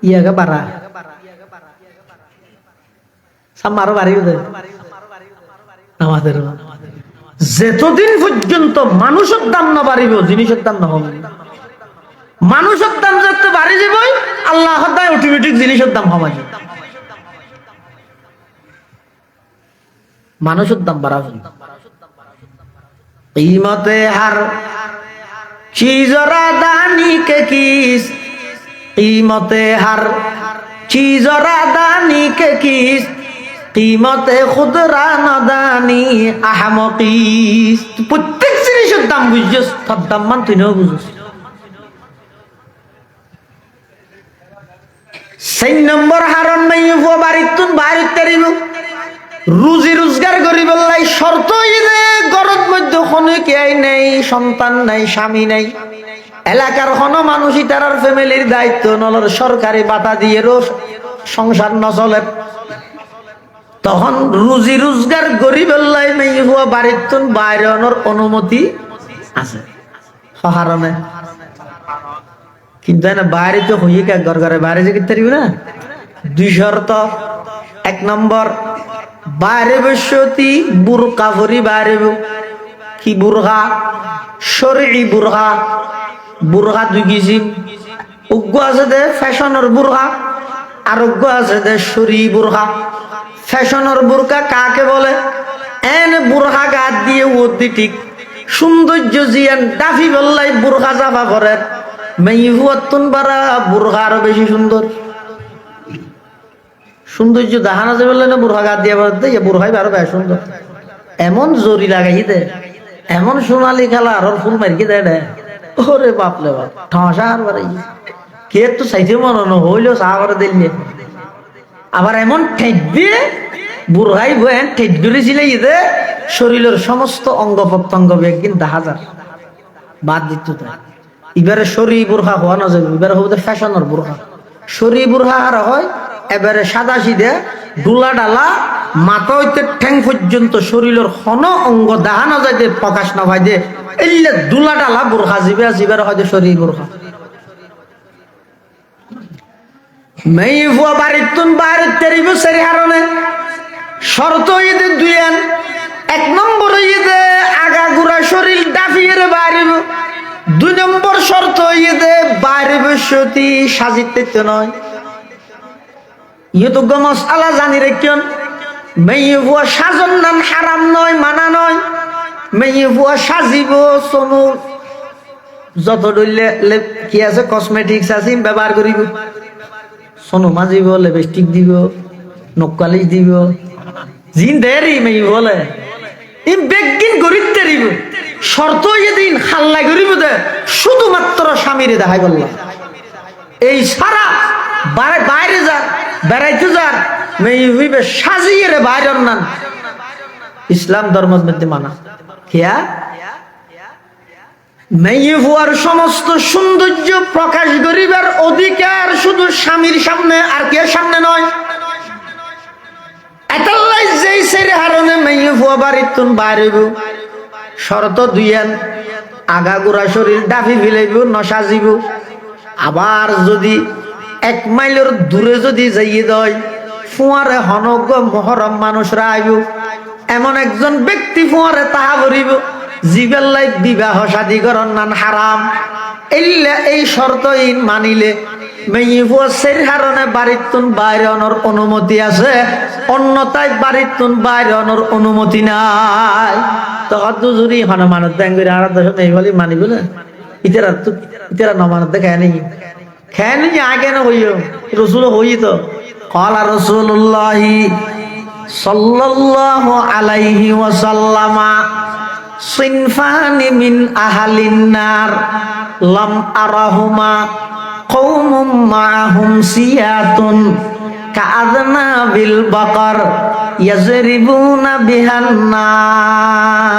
ইয়াকে বাড়া আরো বাড়িয়ে দেয় আমাদের। যতদিন পর্যন্ত মানুষের দাম না বাড়িব জিনিসের দাম না হবে। মানুষের দাম যত বাড়ি যাবই আল্লাহ অটোমেটিক জিনিসের দাম হবে। মানুষের দাম বাড়াবে कीमते हर चीज रादानी के किस, कीमते हर चीज रादानी के किस, कीमते खुद रानादानी अहमकीस। प्रत्येक জিনিসের দাম বুঝছস, তার দাম মান তুই নাও বুঝছস। 6 নম্বর হারন নাই বাড়িতুন বাইরে তেরিব রুজি রোজগার করি বললাই শর্ত ইদে গরত মধ্য কোনো কেই নেই, সন্তান নাই, স্বামী নাই, এলাকার কোনো মানুষই তার ফ্যামিলির দায়িত্ব নলর, সরকারি বাতা দিয়ে সংসার ন চলে। তখন রুজি রোজগার করি বললাই মেই হুয়া বাড়িতুন বাইরে অনর অনুমতি আছে হারনে, কিন্তু না বাইরে তো হইয়ে কে ঘর ঘরে বাইরে যে কিনতে না। 2 শর্ত। 1 নম্বর বাইরে বসতি বুরকা ভরি বাইরে, কি বুরকা? শরঈ বুরকা। বুরকা 2 কিসিম, উগ্র আছে দে ফ্যাশনের বুরকা, আর উগ্র আছে দে শরঈ বুরকা। ফ্যাশনের বুরকা কাকে বলে? এন বুরকা গাত দিয়ে ওদি ঠিক সৌন্দর্য জিয়ান ডাফি বললাই বুরকা চাপা করে, মেয়ে হুয়াত্তন বারা বুরকা আরো বেশি সুন্দর। সৌন্দর্য দেখানো যাবে না বুরহা গাত দিয়ে বুরহাই আরো বেশ সুন্দর। এমন জরি লাগাই দে, এমন সোনালি খেলা আর ফুল মারিকে দেয় রে, ওরে বাপলে বাপ ঠাসা আর বাড়াই কে তো চাইতে মনে হইলেও চা করে দিলে। আবার এমন ঠেকবে বুরহাই বয়েন ঠেকগুলি ছিলে দে শরীরের সমস্ত অঙ্গ প্রত্যঙ্গ একদিন দেখা যায় বাদ দিত। এবারে শরীর বুরহা হওয়া না যাবে, এবারে হবে ফ্যাশনের বুরহা। শরীর বুরহা আর হয় এবারে সাদা সিধে ডুলা ডালা মাথা হইতে ঠ্যাং পর্যন্ত শরীরের হন অঙ্গ দেখানো যায় যে প্রকাশ না ভাই যে এলে ডুলা ডালা বুরখা জিবে জিবার হয়তো শরীর বুরখা। মেয়ে ফুয়া বাড়িতুন বাইরে তেরিব সেরি হারনে শর্ত ইদে 2 1 নম্বর ইদে আগা গুড়া শরীর ডাফিয়ে বাইরেব। 2 নম্বর শর্ত ইদে বাইরে বসতি সাজিতে নয়। ইয়ে তো মশালা জানি রেখেন, মেয়ে বুয়া সাজন নাম হারাম নয়, মানা নয়। মেয়ে বুয়া সাজিব সোনু যত ডলে কি আছে কসমেটিক্স আছে ব্যবহার করিব, সোনু মাজিব, লিপস্টিক দিব, নকপালিশ দিব, জিন দেরি মেয়ে বলে ই বেগিন গরিতে দিব। শর্ত এদিন হাল্লা করিব দে শুধুমাত্র স্বামীরে দেখাই বললাম। এই সারা বাইরে যা বেড়াইতে যান মেয়ে হইবে সাজিয়ে রে বাইরের নান ইসলাম ধর্মের মধ্যে মানা। খেয়া মেয়ে হওয়ার সমস্ত সৌন্দর্য প্রকাশ করিবার অধিকার শুধু স্বামীর সামনে আর কে সামনে নয়। এতাল্লাই যেই সেরে হারনে মেয়ে হওয়া বাড়িতুন বাইরেব। শর্ত 2 আগা গোড়া শরীর ডাফি ফিলাইব ন সাজিব। আবার যদি 1 মাইলের দূরে যদি যাইয়ে দেয় ফুয়ারে হনজ্ঞ মহরম মানুষরা আইব, এমন একজন ব্যক্তি ফুয়ারে তাহা করিব জিবেল্লাই বিবাহ শাদীকরণ নান হারাম। এই শর্ত মানিলে মেয়ে ফুয়া সের হারনে বাড়িতুন বাইরে অনর অনুমতি আছে, অন্যতায় বাড়িতুন বাইরে অনর অনুমতি নাই। তখন তো যদি হন মানত দেন করে আর মেয়ে বলি মানিব না, ইতারা নমানত দেখায় নেই খেন আগে না হইও রসুল হই তো ক্বালা রাসূলুল্লাহ সাল্লাল্লাহু আলাইহি ওয়াসাল্লাম সিনফানি মিন আহলিন নার লাম আরাহুমা কওমুম মাআহুম সিয়াতুন কাআযনাবিল বাকার ইয়াজরিবুনা বিহান নাস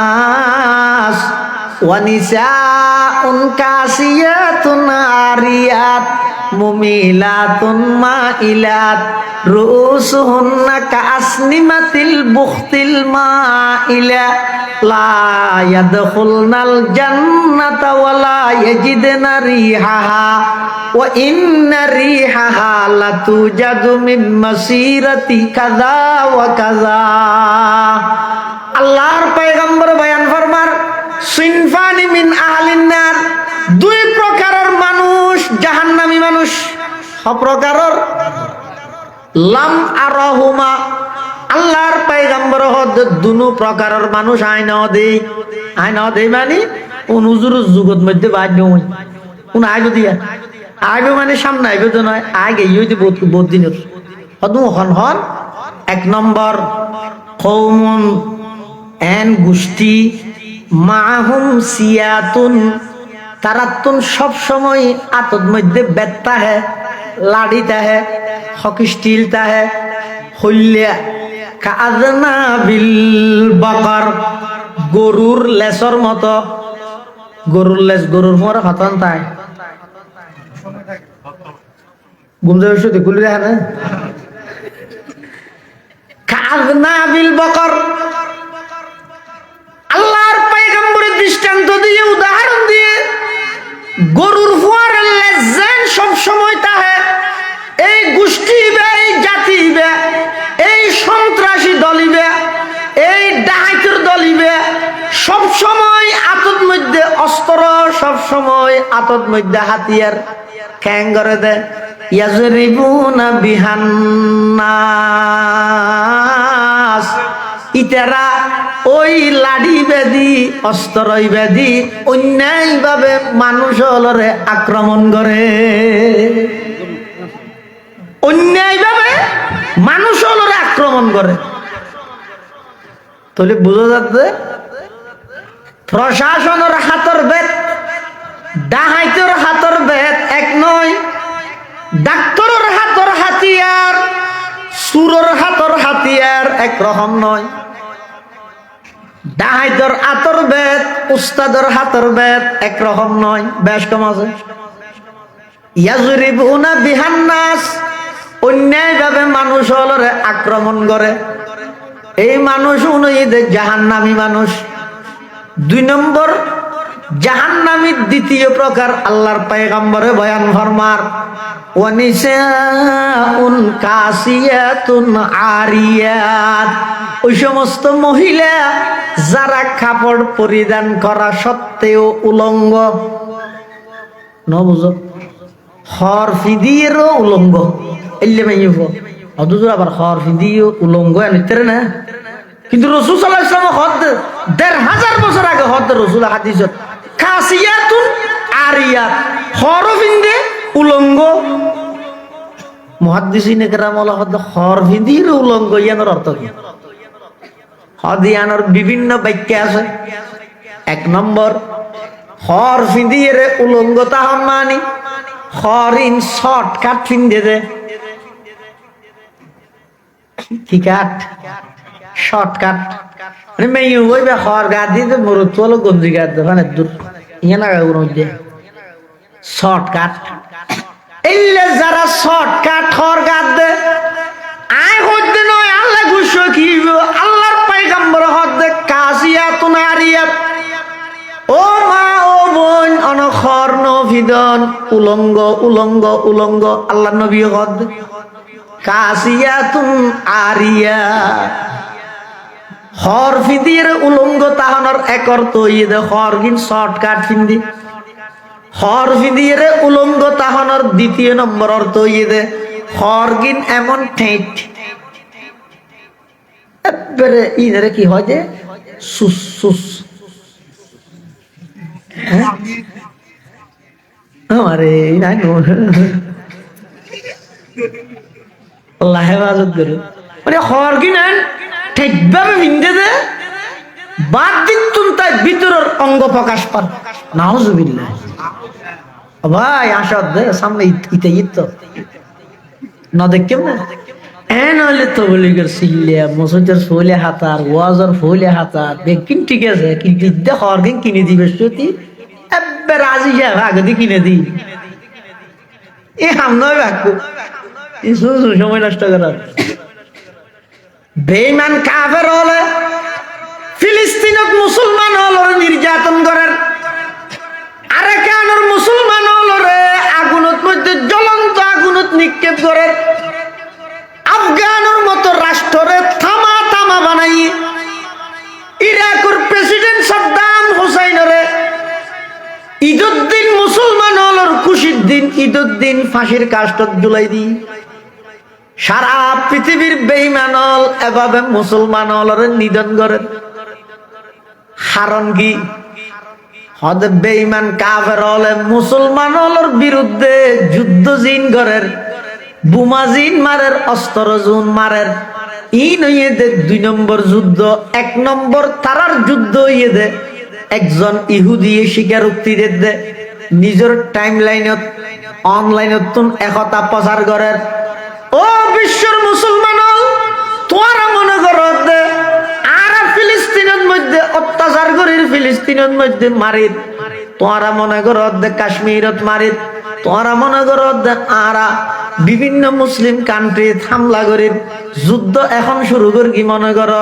ওয়া নিসাউন কাসিয়াতুন আরিয়াত মুমিলাতুন মাইলাত রুউসুহুন্না কাআসনিমাতিল বুখতিল মাইলা লা ইয়াদখুলনাল জান্নাতা ওয়া লা ইয়াজিদনা রিহাহা ওয়া ইন্না রিহাহা লাতুজাদু মিন মাসিরাতি কাযা ওয়া কাযা। আল্লাহর পয়গম্বর বয়ান ফরমার সিনফানি মিন আহলিন নার, দুই প্রকারের মানুষ জাহান্নামী মানুষ, প্রকারের লাম আরাহুমা আল্লাহর পয়গম্বর হদ দুনো প্রকারের মানুষ আইনা দে মানে কোন হুজুর যুগত মধ্যে বাদ নয় কোন আইব দিয়া আইব মানে সামনে আইব তো নয় আগে ইউদি বহুত দিনের হদু হন এক নম্বর কওমুন এন গোষ্ঠী মাহুম সিয়াতুন তারাতুন সব সময় আতদ মধ্যে বেত্তা হে লাড়িতা হে হকি স্টিলতা হে হইলিয়া কাআযনা বিল বাকার গরুর লেসর মতো গরুর লেস গরুর মোর হতন তাই গুমজে শুতে গুলি দেখা না কাআযনা বিল বাকার। আল্লাহর পয়গম্বরের দৃষ্টান্ত দিয়ে উদাহরণ দিয়ে গরুর ফুয়ারের লেজেন সব সময় তাহে এই গোষ্ঠী বে এই জাতি বে এই সন্ত্রাসী দলিবে এই ডাকাতের দলিবে সব সময় আতত মধ্যে অস্ত্র সব সময় আতত মধ্যে হাতিয়ার খ্যাং করে দে ইয়াজরিবুনা বিহান নাস ইতারা ওই লাঠি বেদি অস্ত্র বেদি অন্যায় ভাবে মানুষ হলরে আক্রমণ করে, অন্যায় ভাবে মানুষ হলরে আক্রমণ করে। তাহলে বুঝা যাচ্ছে প্রশাসনের হাতের বেদ ডাহাইতের হাতের বেদ এক নয়, ডাক্তারের হাতের হাতিয়ার সুরের হাতের হাতিয়ার এক রকম নয়। ডাহাইতের হাতের বেদ উস্তাদের হাতের বেদ এক রকম নয়, বেশ কম আছে। ইয়াজরিবুনা বিহান নাস অন্যায় ভাবে মানুষ হলরে আক্রমণ করে, এই মানুষ অনুযায়ী জাহান্নামী মানুষ। দুই নম্বর জাহান্নামীর দ্বিতীয় প্রকার আল্লাহর পয়গম্বরে বয়ান ফরমার ওয়ানিসাউন কাসিয়াতুন আরিয়াত, ওই সমস্ত মহিলা যারা কাপড় পরিধান করা সত্ত্বেও উলঙ্গ, ন বুঝো হর ফিদিয়েরও উলঙ্গ এলে মাইব অদূর আবার হর ফিদিও উলঙ্গ আনিতে না। কিন্তু রাসূল সাল্লাল্লাহু আলাইহি ওয়াসাল্লাম হদ ১৫০০ বছর আগে হদ রাসূল হাদিসত কাসিয়াতুন আরিয়াত হর ফিন্দে উলঙ্গ। মুহাদ্দিসিনে কেরাম ওলা হদ হর ফিদির উলঙ্গ ইয়ানোর অর্থ কি? হদ ইয়ানোর বিভিন্ন ব্যাখ্যা আছে। এক নম্বর হর ফিদির উলঙ্গ তাহম মানি হরিন শর্টকাট ফিন্দে দে, কি কাট শর্টকাট মানে মেয়ে ওই বে হর গা দিয়ে মরু তোলো গঞ্জি গা দোকানে দূর ইয়া না গাগুর মধ্যে শর্টকাট। এলে যারা শর্টকাট হর গা দে আয় হইতে নয় আল্লাহ গুছো কি আল্লাহর পয়গম্বর হদ কাসিয়াতুন আরিয়াত, ও মা ও বোন অনখর নভিদন উলঙ্গ উলঙ্গ উলঙ্গ আল্লাহ নবী হদ কাসিয়াতুন আরিয়া হর ফিদির উলঙ্গ তাহনর এক অর্থ ইয়ে হর গিন শর্টকাট ফিন্দি, হর ফিদির উলঙ্গ তাহনর দ্বিতীয় নম্বর অর্থ ইয়ে হর গিন এমন ঠেট এবারে ইধারে কি হয় যে সুস সুস আমারে নাই আল্লাহ হেফাজত করে মানে হর কি নেন ঠিকভাবে ভিন্দে দে বাদ দিতুন তাই ভিতরের অঙ্গ প্রকাশ পান। নাউজুবিল্লাহ। ভাই আসদ দে সামনে ইতে ইতো না দেখকেম না এন হইলে তো বলি সিল্লিয়া মসজিদের ফলে হাতার ওয়াজর ফলে হাতার বেকিন ঠিক আছে কিন্তু ইদ্দে হরগিন কিনে দিবে সত্যি এব্বে রাজি যা আগে দিয়ে কিনে দি এ হাম নয় বাক্য এই সময় নষ্ট করার বেঈমান কাফের হলে ফিলিস্তিনত মুসলমান হলো নির্যাতন করার আরেকানোর মুসলমান হলো রে আগুনত মধ্যে জ্বলন্ত আগুনত নিক্ষেপ করে আফগানের মতো রাষ্ট্রে থামা থামা বানাই ইরাকের প্রেসিডেন্ট সাদ্দাম হুসাইনরে ঈদুদ্দিন মুসলমান হলোর খুশির দিন ঈদুদ্দিন ফাঁসির কাস্টত ঝুলাই দি সারা পৃথিবীর বেঈমান হল এভাবে মুসলমান হলরে নিধন করেন হারণ কি হদ বেঈমান কাফের হলে মুসলমান হলর বিরুদ্ধে যুদ্ধ জিন করেন বোমা জিন মারের অস্ত্র জুন মারের ই নইয়ে দে 2 নম্বর যুদ্ধ 1 নম্বর তারার যুদ্ধ হইয়ে দে একজন ইহুদি স্বীকারোক্তি দে নিজের টাইম লাইনত অনলাইনত তুন একতা প্রচার করেন ও বিশ্বের মুসলমান তোরা মনে করো আর ফিলিস্তিনের মধ্যে অত্যাচার করির ফিলিস্তিনের মধ্যে মারিত তোরা মনে করো কাশ্মীরত মারিত তোরা মনে করো আরা বিভিন্ন মুসলিম কান্ট্রি হামলা করির যুদ্ধ এখন শুরু করি কি মনে করো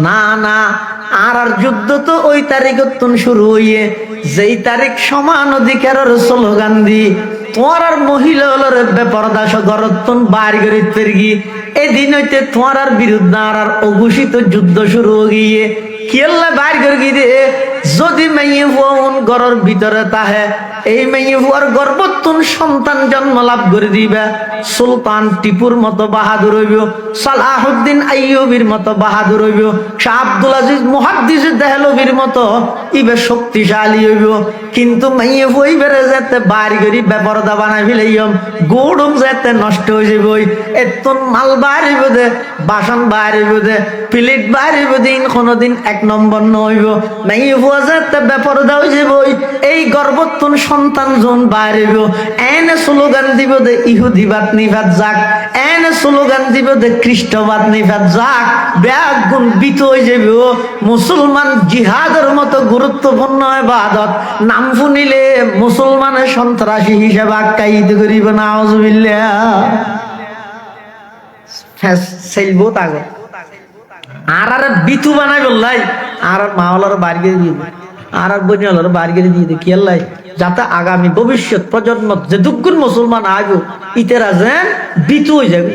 না না আর যুদ্ধ তো ওই তারিখত শুরু হইয়ে যেই তারিখ সমান অধিকারের স্লোগান দি তোমার আর মহিলা হলরে বেপরদা গরতন বাইর করে পেরগি এদিন হইতে তোমার আর বিরুদ্ধে আর অঘোষিত যুদ্ধ শুরু গিয়ে কিল্লা বাইর করে গিয়ে যদি মেয়ে ফোন ঘরের ভিতরে তাহে এই মেয়ে ফুয়ার গর্ভতুন সন্তান জন্ম লাভ করে দিবে সুলতান টিপুর মতো বাহাদুর হইব সালাহুদ্দিন আইয়ুবীর মতো বাহাদুর হইব শাহ আব্দুল আজিজ মুহাদ্দিস দেহলভীর মতো ইবে শক্তিশালী হইব কিন্তু মেয়ে ফুই বেড়ে যেতে বাড়ি করি বেপরদা বানাই ফেলাইম গোড়ম যেতে নষ্ট হয়ে যাবই এতন মাল বাড়িব দে বাসন বাড়িব দে প্লেট বাড়িব দিন কোনোদিন 1 নম্বর নইব মেয়ে ফুয়া যেতে বেপরদা হয়ে যাবই এই গর্ভতুন সন্তান জন বাড়িব এনে স্লোগান দিব দে ইহুদিবাদ নিভাত যাক এনে স্লোগান দিব দে খ্রিস্টবাদ নিভাত যাক ব্যাগ গুণ বিত হয়ে যাবে মুসলমান জিহাদের মতো গুরুত্বপূর্ণ ইবাদত নাম শুনিলে মুসলমানের সন্ত্রাসী হিসেবে আখ্যায়িত করিব নাউজুবিল্লাহ সেলবো তাগো আর আর বিতু বানাই বললাই আর মাওলার বাড়ি গিয়ে দিয়ে আর বনিয়ালার বাড়ি গিয়ে দিয়ে দে কি আল্লাহ যাতে আগামী ভবিষ্যৎ প্রজন্ম যে দুগুণ মুসলমান আইব ইতেরা যেন বিতু হয়ে যাবে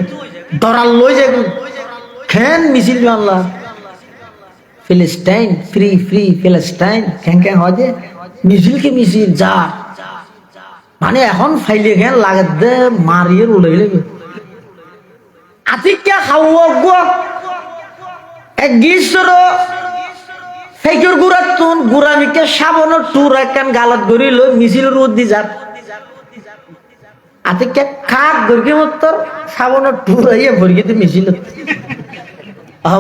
দরাল লই যাবে খেন মিছিল আল্লাহ ফিলিস্টাইন ফ্রি ফ্রি ফিলিস্টাইন কেন কেন হয় যে মিছিল কি মিছিল যা মানে এখন ফাইলে কেন লাগে দে মারিয়ে উড়ে লেগে আতিকা খাওয়া গো এক গিসর ফেকের গুড়া তুন গুড়ামিকে সাবনের টুর একখান গালত গড়ি লই মিছিল রোদ দি যার আতিকা খাক গড়ি মত সাবনের টুর আইয়া ভরগিতে মিছিল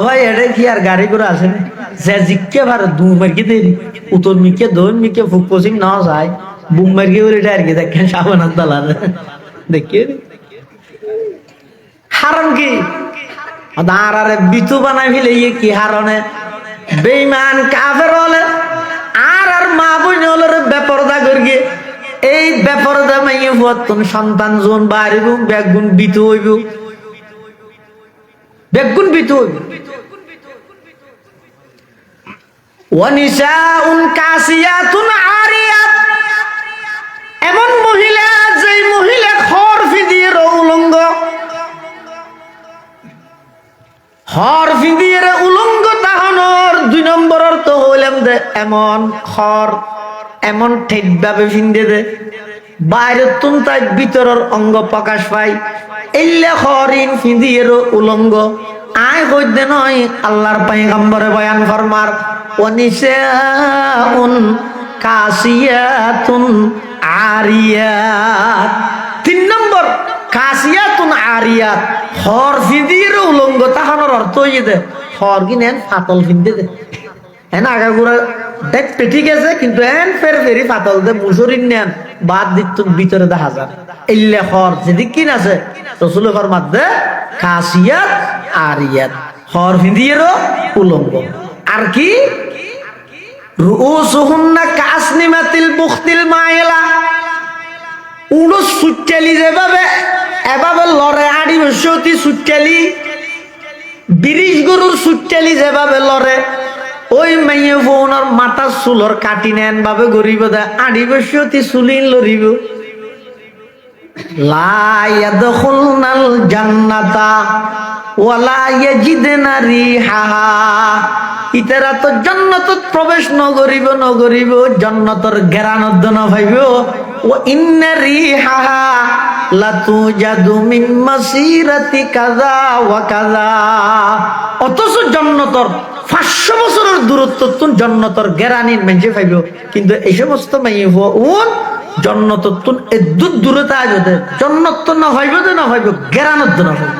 ভাই এটা কি আর গাড়ি করে আসে না যে জিকে ভার দু মার্কে দেরি উত্তর মিকে দোন মিকে ফুক পশ্চিম না যায় বুম মার্কে বলে এটা আর কি দেখেন সাবনার দালার দেখিয়ে হারণ কি আর আরে বিতু বানাই ফেলে ইয়ে কি হারণে বেঈমান কাফের হলে আর আর মা বোন হলে বেপরদা করি এই বেপরদা মাইয়ে ফুয়াতন সন্তান জন বাড়িব বেগুন বিতু হইব বেগুন বিতু হইব ওয়ানিসাউন কাসিয়াতুন আরিয়াত এমন মহিলা যেই মহিলা খরফি দিয়ে উলঙ্গ হরফি দিয়ে উলঙ্গ তাহনর 2 নম্বর অর্থ হইলাম দে এমন খর এমন ঠিক ভাবে ফিন্দে দে বাইরে তুন তাই ভিতরের অঙ্গ প্রকাশ পাই এল্লে খরিন ফিন্দিয়ে উলঙ্গ আয় কইতে নয় আল্লাহর পয়গম্বরে বয়ান ফরমার ওয়ানিসাউন কাসিয়াতুন আরিয়াত 3 নম্বর কাসিয়াতুন আরিয়াত হর ফিন্দিয়ে উলঙ্গ তাহনর অর্থ হইয়ে দে হর কি নেন ফাতল ফিন্দে দে হ্যাঁ আগাগুড়া দেখতে ঠিক আছে, কিন্তু এন ফের ফেরি পাতল দে মুসরিন নেন বাদ দিত ভিতরে দেখা যান ইল্লে খর যেদিক কিন আছে রসুল ফরমাত দে খাসিয়াত আরিয়াত খর হিন্দিয়েরও উলঙ্গ। আর কি রুউসুহুন্না কাসনিমাতিল বুখতিল মাইলা, উড়ো সুট্টালি যেভাবে এভাবে লড়ে আড়ি বসতি সুট্টালি, বিরিশ গরুর সুট্টালি যেভাবে লড়ে ওই মাইয়ে বোনের মাথা চুলর কাটি নেন ভাবে গরিব দে আড়ি বসতি চুলিন লড়িব। লা ইয়াদখুলনাল জান্নাতা ওয়ালা ইয়াজিদনা রিহাহা, ইতারা তো জান্নাতত প্রবেশ নগরিব নগরিব জান্নাতর ঘেরানদ না ভাইব। ও ইন্না রিহাহা লাতুজাদু মিন মাসিরাতি কাযা ওয়া কাযা, অথচ জান্নাতর 500 বছরের দূরত্ব তুন জান্নাতর ঘেরানিন মেঞ্জে পাইব, কিন্তু এই সমস্ত মাইয়ে ওন জান্নাতত তুন এদুত দূরতা আজতে জান্নাত তো না হইব তো না হইব ঘেরানদ না হইব।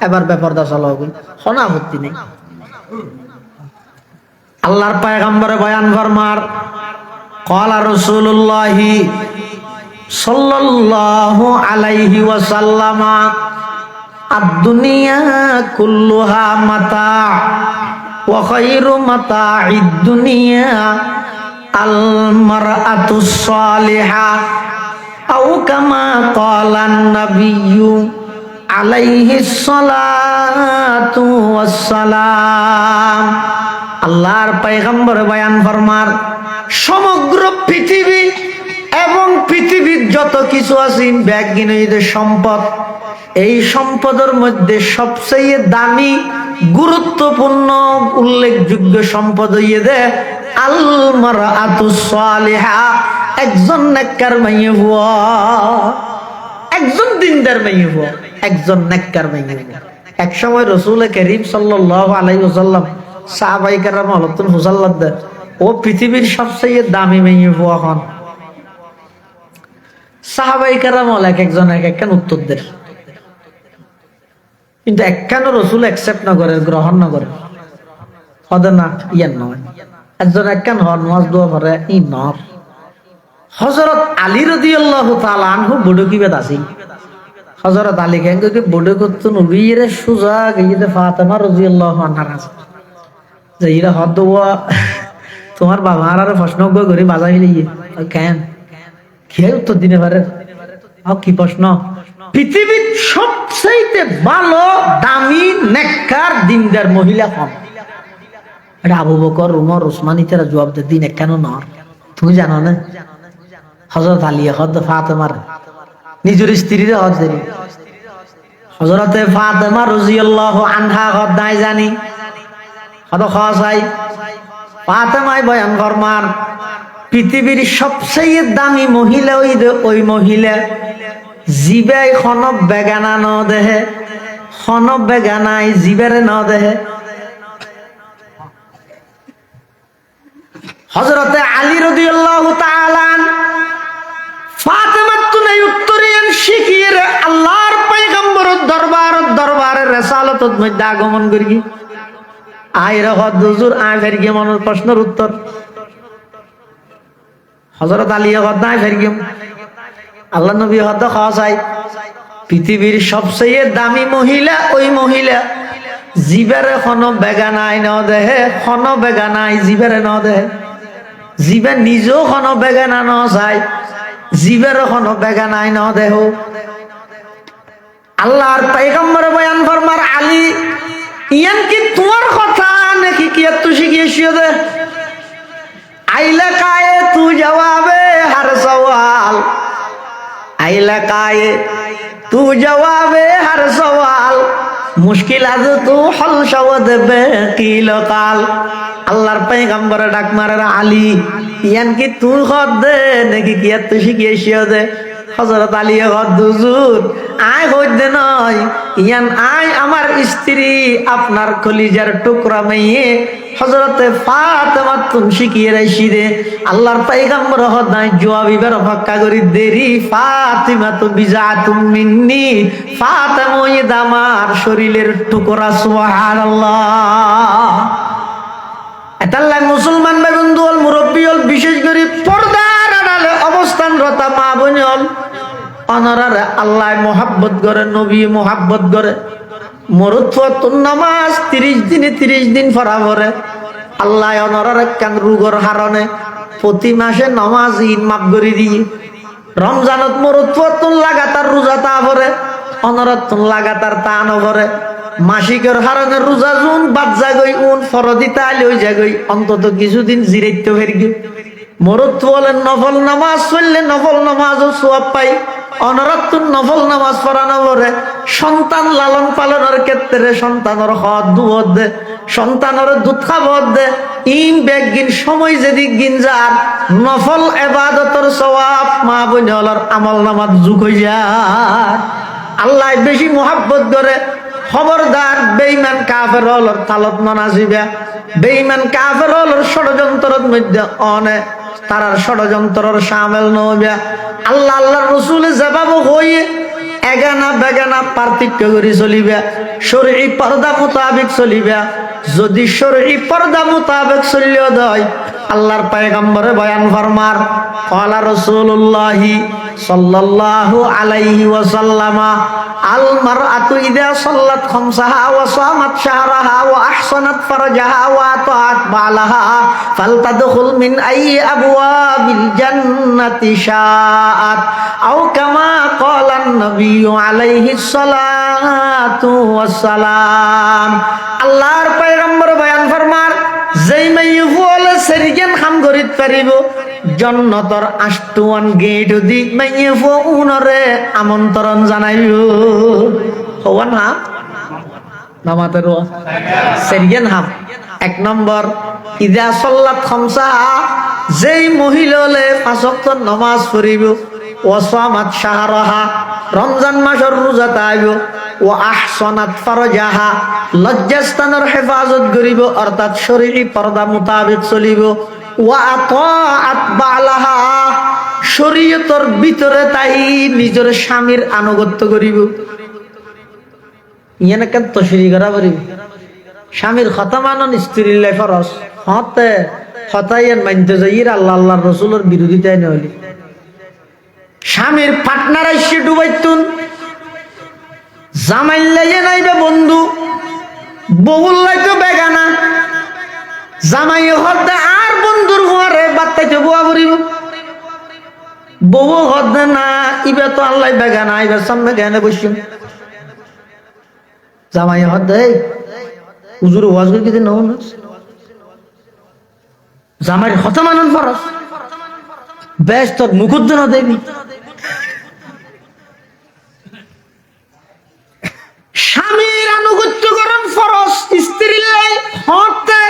এবার ব্যাপারটা চালু হবে, কোনো আপত্তি নেই। আল্লাহর পয়গম্বর বয়ান ফরমার ক্বালা রাসূলুল্লাহি সাল্লাল্লাহু আলাইহি ওয়াসাল্লাম আদ-দুনিয়া কুল্লুহা মাতা ওয়া খায়রু মাতা'id দুনিয়া আল মারআতুস সালিহা আও কামা ক্বালান নাবিয়্যু আলাইহিস সালাতু ওয়াস সালাম। আল্লাহর পয়গম্বর বয়ান ফরমার সমগ্র পৃথিবী এবং পৃথিবীর যত কিছু আছে ব্যাগিনীয় সম্পদ, এই সম্পদের মধ্যে সবচেয়ে দামি গুরুত্বপূর্ণ উল্লেখযোগ্য সম্পদ হইয়ে দে আল মারআতুস সালিহা, একজন নেককার মাইয়ে হওয়া, একজন দিনদার মাইয়ে হওয়া, একজন নেককার মাইয়ে হওয়া। এক সময় রাসূল করিম সাল্লাল্লাহু আলাইহি ওয়াসাল্লাম সাহাবায়ে কেরাম হলতুন হুজাল্লাদ দে ও পৃথিবীর সবচেয়ে দামি মাইয়ে হওয়া হন। সাহাবায়ে কেরাম এক একজন এক একখান উত্তর দেন, কিন্তু একখানও রাসূল অ্যাকসেপ্ট না করে, গ্রহণ না করে। হদে না ইয়ান নয়, একজন একখান হন নামাজ দোয়া করে ই নর। হযরত আলী রাদিয়াল্লাহু তাআলা আনহু বড় কিবাদ আছে। হযরত আলী কেন কি বড় করতে নবীরে সুজা গিয়ে ফাতেমা রাদিয়াল্লাহু আনহা আছে যে ইরা হদ দোয়া তোমার বাবা আর প্রশ্ন করে বাজাই লিয়ে কেন খেয়ে উত্তর দিতে পারে। কি প্রশ্ন? পৃথিবীর সবচেয়ে ভালো দামি নেককার দিনদার মহিলা কম? এটা আবু বকর, উমর, উসমান ইতারা জবাব দে দিন কেন নর? তুমি জানো না? হযরত আলী হদ ফাতেমার নিজের স্ত্রীর হদ দেরি, হযরতে ফাতেমা রাদিয়াল্লাহু আনহা হদ নাই জানি হদ খাসাই। ফাতেমায় বয়ান ফরমান পৃথিবীর সবচেয়ে দামি মহিলা ওই মহিলা জিবাই খন বেগানা ন দেহে, খন বেগানাই জিবারে ন দেহে। হযরতে আলী রাদিয়াল্লাহু তাআলা ফাতেমার তুনে উত্তরিয়ান শিখিয়ে আল্লাহর পয়গম্বরের দরবারের রিসালাতত মধ্যে আগমন করি আয়রা হদ হুজুর আয় ফেরগে মনের প্রশ্নের উত্তর। হযরত আলী হদ নাই ফেরগে আল্লাহ নবী হদ খাসাই পৃথিবীর সবচেয়ে দামি মহিলা ওই মহিলা জিবারে খন বেগানাই ন দেহে, খন বেগানাই জিবারে ন দেহে, জিবা নিজেও খন বেগানা ন যায়, জিবারে খন বেগানাই ন দেহ। আল্লাহর পয়গম্বর বয়ান ফরমার আলী ইয়ান কি তোমার কথা নাকি কি তুই শিখিয়েছিস দে? আইলা কায়ে তু জবাবে হর সওয়াল, আইলা কায়ে তু জবাবে হর সওয়াল, মুশকিল আজ তু হল সওদ বেকিল কাল। আল্লাহর পয়গম্বর ডাক মারে আলী ইয়ান কি তুই খদ দে নাকি কি তুই শিখিয়েছিস দে? হযরত আলী হদ হুজুর আয় হইতে নয়, ইয়ান আয় আমার স্ত্রী আপনার কলিজার টুকরা মেয়ে হযরতে ফাতেমা তুম শিখিয়ে রাইছি রে। আল্লাহর পয়গম্বর হদাই জবাবিবার অপেক্ষা করি দেরি, ফাতিমা তো বিজাতুম মিন্নি, ফাতেমা ইদ আমার শরীরের টুকরা। সুবহানাল্লাহ। এটা আল্লাহ মোহাব্বত করে, নবী মোহাব্বত করে। মরুত্বতুন নামাজ 30 দিনে 30 দিন পড়া পরে আল্লাহ অনরার কান রোগর হারণে প্রতি মাসে নামাজ ঈদ মাফ করে দিয়ে। রমজানত মরুত্বতুন লাগাতার রোজা তা পরে, অনরতুন লাগাতার তা ন পরে। মাসিকের হারণে রোজা জুন বাদ জাগই উন ফরদিতা লই জাগই অন্তত কিছুদিন জিরাইতে ফেরগি। মরুত্ব বলেন নফল নামাজ পড়লে নফল নামাজও সওয়াব পাই। অনরতুন নফল নামাজ পড়ানো পরে সন্তান লালন পালনের ক্ষেত্রে সন্তানের হদ দুধ দে, সন্তানের দুধ খাবত দে। ইম বেগিন সময় যদি গিনজার নফল ইবাদতের সওয়াব মা বোনর আমল নামাজ যুগ হই যায়। আল্লাহ বেশি মোহাব্বত করে। খবরদার বেঈমান কাফের হলর তালত নাজিবা, বেঈমান কাফের হলর ষড়যন্ত্রের মধ্যে অনে তারার ষড়যন্ত্রের শামিল নবে। আল্লাহ আল্লাহর রাসূলের জবাব হইয়ে এগানা বেগানা পার্থক্য করে চলিবে, শরঈ পর্দা মোতাবেক চলিবে। যদি শরঈ পর্দা মোতাবেক চলিও দেয় আল্লাহর পয়গম্বরে বয়ান ফরমার ক্বালা রাসূলুল্লাহি সাল্লাল্লাহু আলাইহি ওয়াসাল্লামা আল মারআতু ইযা সাল্লাত খামসাহা ওয়া সামাত শাহরাহা ওয়া আহসানাত ফারজাহা ওয়া আতাআত বালাহা ফালতাদখুল মিন আইয়ি আবওয়াবিল জান্নাতি শাআত আও কামা ক্বালা an-নাবিয়্যু আলাইহিস সালাতু ওয়াস সালাম। আল্লাহর পয়গম্বর বয়ান ফরমার যেই মাইয়ু বলে সেরিগেন খাম করিত পারিব জান্নাতের আষ্টওয়ান গেট দি মাইয়ু উনরে আমন্ত্রণ জানাইব। হওয়ান হা নামাতের সেরিগেন হাম। এক নম্বর ইযা সাল্লাত খামসা, যেই মহিলালে 5 ওয়াক্ত নামাজ পড়িব। ওয়া সামাত শাহরাহা, রমজান মাসের রোজা তাইব। ওয়া আহসানাত ফারজাহা, লজ্জাস্থানের হেফাজত করিব অর্থাৎ শরঈ পর্দা মোতাবেক চলিব। ওয়া আতাআত বালাহা, শরীয়তের ভিতরে তাই নিজের স্বামীর আনুগত্য করিব। ইয়ানে কেন তশরি করা করিব, স্বামীর কথা মানন স্ত্রীর লাই ফরজ। হতে হতাইয়ের মানতে যাইর আল্লাহ আল্লাহর রাসূলের বিরোধিতায় নইলি। স্বামীর পার্টনার আইসে ডুবাইতুন জামাইল লাইয়ে নাইবে বন্ধু, বহুল লাইতো বেগানা। জামাই হদে আর বন্ধুর হরে বাত্তাইতে বুয়া করিব। বহু হদে না ইবে তো আল্লাহ বেগানা, ইবে সামনে জ্ঞানে বসিম। জামাই হদে হুজুর ওয়াজ করে কি দিন না, জামাইর কথা মানন ফরজ। বেশ তোর মুখুদ্দন দেবী স্বামীর আনুগত্য করেন ফরজ। স্ত্রীর লাই হতে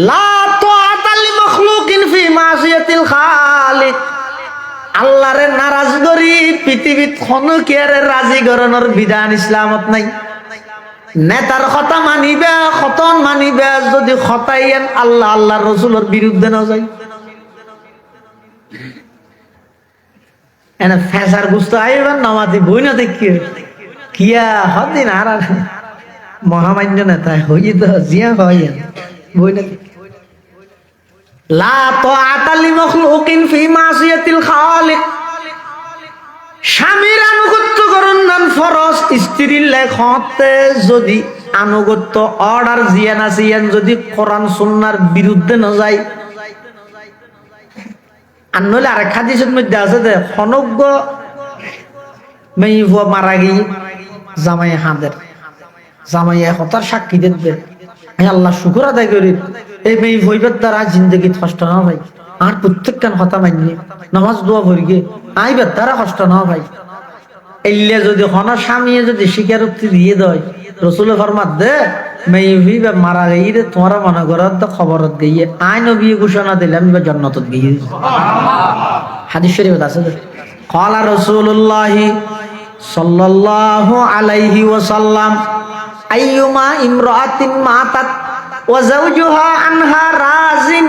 লা তাআতা লিমাখলুকিন ফি মাসিয়াতিল খালিক। আল্লাহরে নারাজ করি পৃথিবীত কোনো কেরে রাজি করানোর বিধান ইসলামত নাই। নেতার কথা মানিবে, খতন মানিবে, যদি খতাইয়েন আল্লাহ আল্লাহর রাসূলের বিরুদ্ধে না যায়। এনে ফেসার গুস্ত আইবেন নামাতি বই না দেখি কিয়া হদিন আর মহামান্য নেতা হই তো জিয়া হইয়া বই না লা তাআতা লিমাখলুকিন ফি মাসিয়াতিল খালিক। স্বামীর আনুগত্য করুন নান ফরজ। স্ত্রীর লেখতে যদি আনুগত্য অর্ডার জিয়ান আসিয়ান যদি কোরআন সুন্নাহর বিরুদ্ধে না যায়। আর নইলে আরেক হাদিসের মধ্যে আছে যে খনজ্ঞ মেয়ে মারা গিয়ে জামাই হাঁদের, জামাই হতার সাক্ষী দেখবে। আমি আল্লাহ শুকর আদায় করি এই মেয়ে ভইবের দ্বারা জিন্দগি কষ্ট না ভাই। আর প্রত্যেক কান কথা মানলে নামাজ দোয়া ভরি গে আইবার দ্বারা কষ্ট না ভাই। এলে যদি হনার স্বামী যদি স্বীকারোক্তি দিয়ে দেয় রসুলের ফরমাত দে মেয়ে ভইবে মারা গিয়ে তোমারা মনে করার তো খবরত গিয়ে আইন বিয়ে ঘোষণা দিলে আমি জান্নাতত গিয়ে। হাদিস শরীফ আছে ক্বালা রাসূলুল্লাহি সাল্লাল্লাহু আলাইহি ওয়াসাল্লাম আইয়ুমা ইমরাতিন মাতাত ওয়া যাওজুহা আনহা রাজিন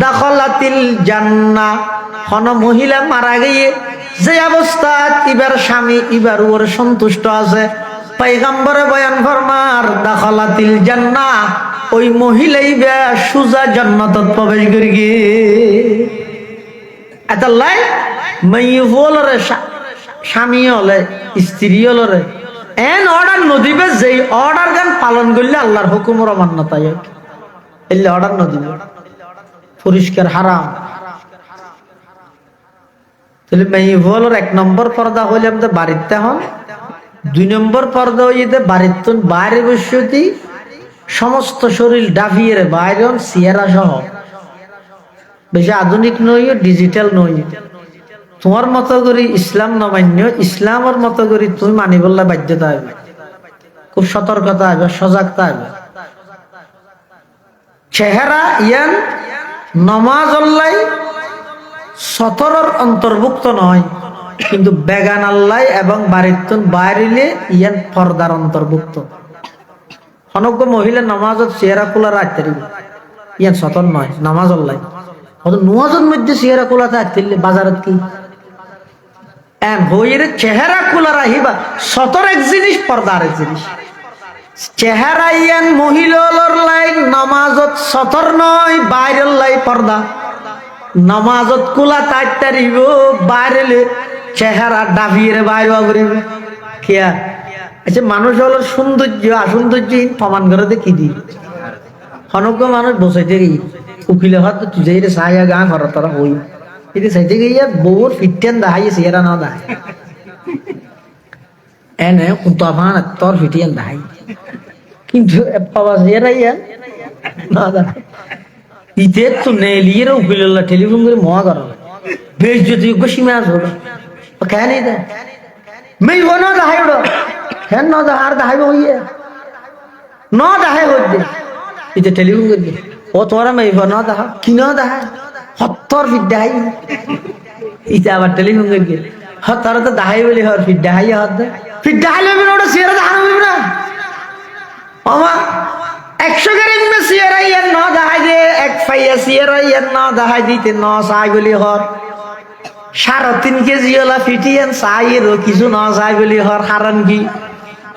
দাখালাতিল জান্নাহ। কোন মহিলা মারা গিয়ে যে অবস্থা ইবার স্বামী ইবার ওর সন্তুষ্ট আছে, পয়গম্বরে বয়ান ফরমার দাখালাতিল জান্নাহ, ওই মহিলাই বে সুজা জান্নাতত প্রবেশ করি গে। এতলাই মাইয়ুলরে স্বামী হলে স্ত্রী হলে এন অর্ডার নদিবে যেই অর্ডার গান পালন করলে আল্লাহর হুকুমের অমান্যতা এলে অর্ডার নদিবে পরিষ্কার হারাম। তাহলে মেয়ে বলার 1 নম্বর পর্দা হইলে আমাদের বাড়িতে হন, 2 নম্বর পর্দা হইতে বাড়িতে বাইরে বসতি সমস্ত শরীর ডাফিয়ে বাইরে সিয়ারা সহ, বেশি আধুনিক নই ডিজিটাল নই, তোমার মতো করি ইসলাম নমান্য ইসলামের মতো করি তুমি মানি বললে বাধ্যতা হবে, খুব সতর্কতা হবে, সজাগতা হবে। চেহারা ইয়ান নমাজ আল্লাহ সতরের অন্তর্ভুক্ত নয়, কিন্তু বেগান আল্লাহ এবং বাড়ির বাইরে ইয়ান পর্দার অন্তর্ভুক্ত। অনজ্ঞ মহিলা নামাজত চেহারা খোলা রাখতে দিবে ইয়ান সতর নয়, নামাজ আল্লাহ নামাজের মধ্যে চেহারা খোলা থাকতে বাজারত কি হইরে চেহারা খোলা রাখিবা সতর এক জিনিস, পর্দার এক জিনিস। চেহারা ইয়ান মহিলার লাইন নামাজত সতর নয়, বাইরের লাই পর্দা। নামাজত খোলা থাকতে দিব বাইরে চেহারা ডাবিয়ে বাইরে করিবে কিয়া। আচ্ছা মানুষ হলো সৌন্দর্য আসৌন্দর্য প্রমাণ করে কি দি অনজ্ঞ মানুষ বসাইতে গিয়ে উকিলে হয়তো তুই রে সাইয়া গা ঘর তোরা হই এটি সাইতে গিয়ে বউর ফিটেন দাহাইয়ে সিয়ারা না দাহাই এনে তফান তোর ফিটিয়েন দাহাই, কিন্তু বাবা সিয়ারা ইয়া না দাহাই ইতে তো নেলিয়ে উকিল টেলিফোন করে মহা কর বেশ যদি সীমা আসো কেন দেয় মেয়ে ন দাহাই ওড়ো হ্যাঁ ন দাহা আর দাহাইব হইয়ে ন দাহাই হইতে ইতে টেলিফোন করে ও তোরা মেয়ে ন দাহা কি ন দাহাই হত্তর ফিডাহাই ইতে আবার টেলিফোন করে হত্তর তো দাহাই বলি হর ফিডাহাই হত ফিডাহাই লবি না ওটা সিয়ারা দাহানো হইব না আমা 100 গ্রাম মে সিয়ারা ইয়ার ন দাহাই দে এক ফাইয়া সিয়ারা ইয়ার ন দাহাই দিতে ন সাই বলি হর 3.5 কেজি ওলা ফিটিয়েন চাইয়ের কিছু ন চাই বলি হর হারান কি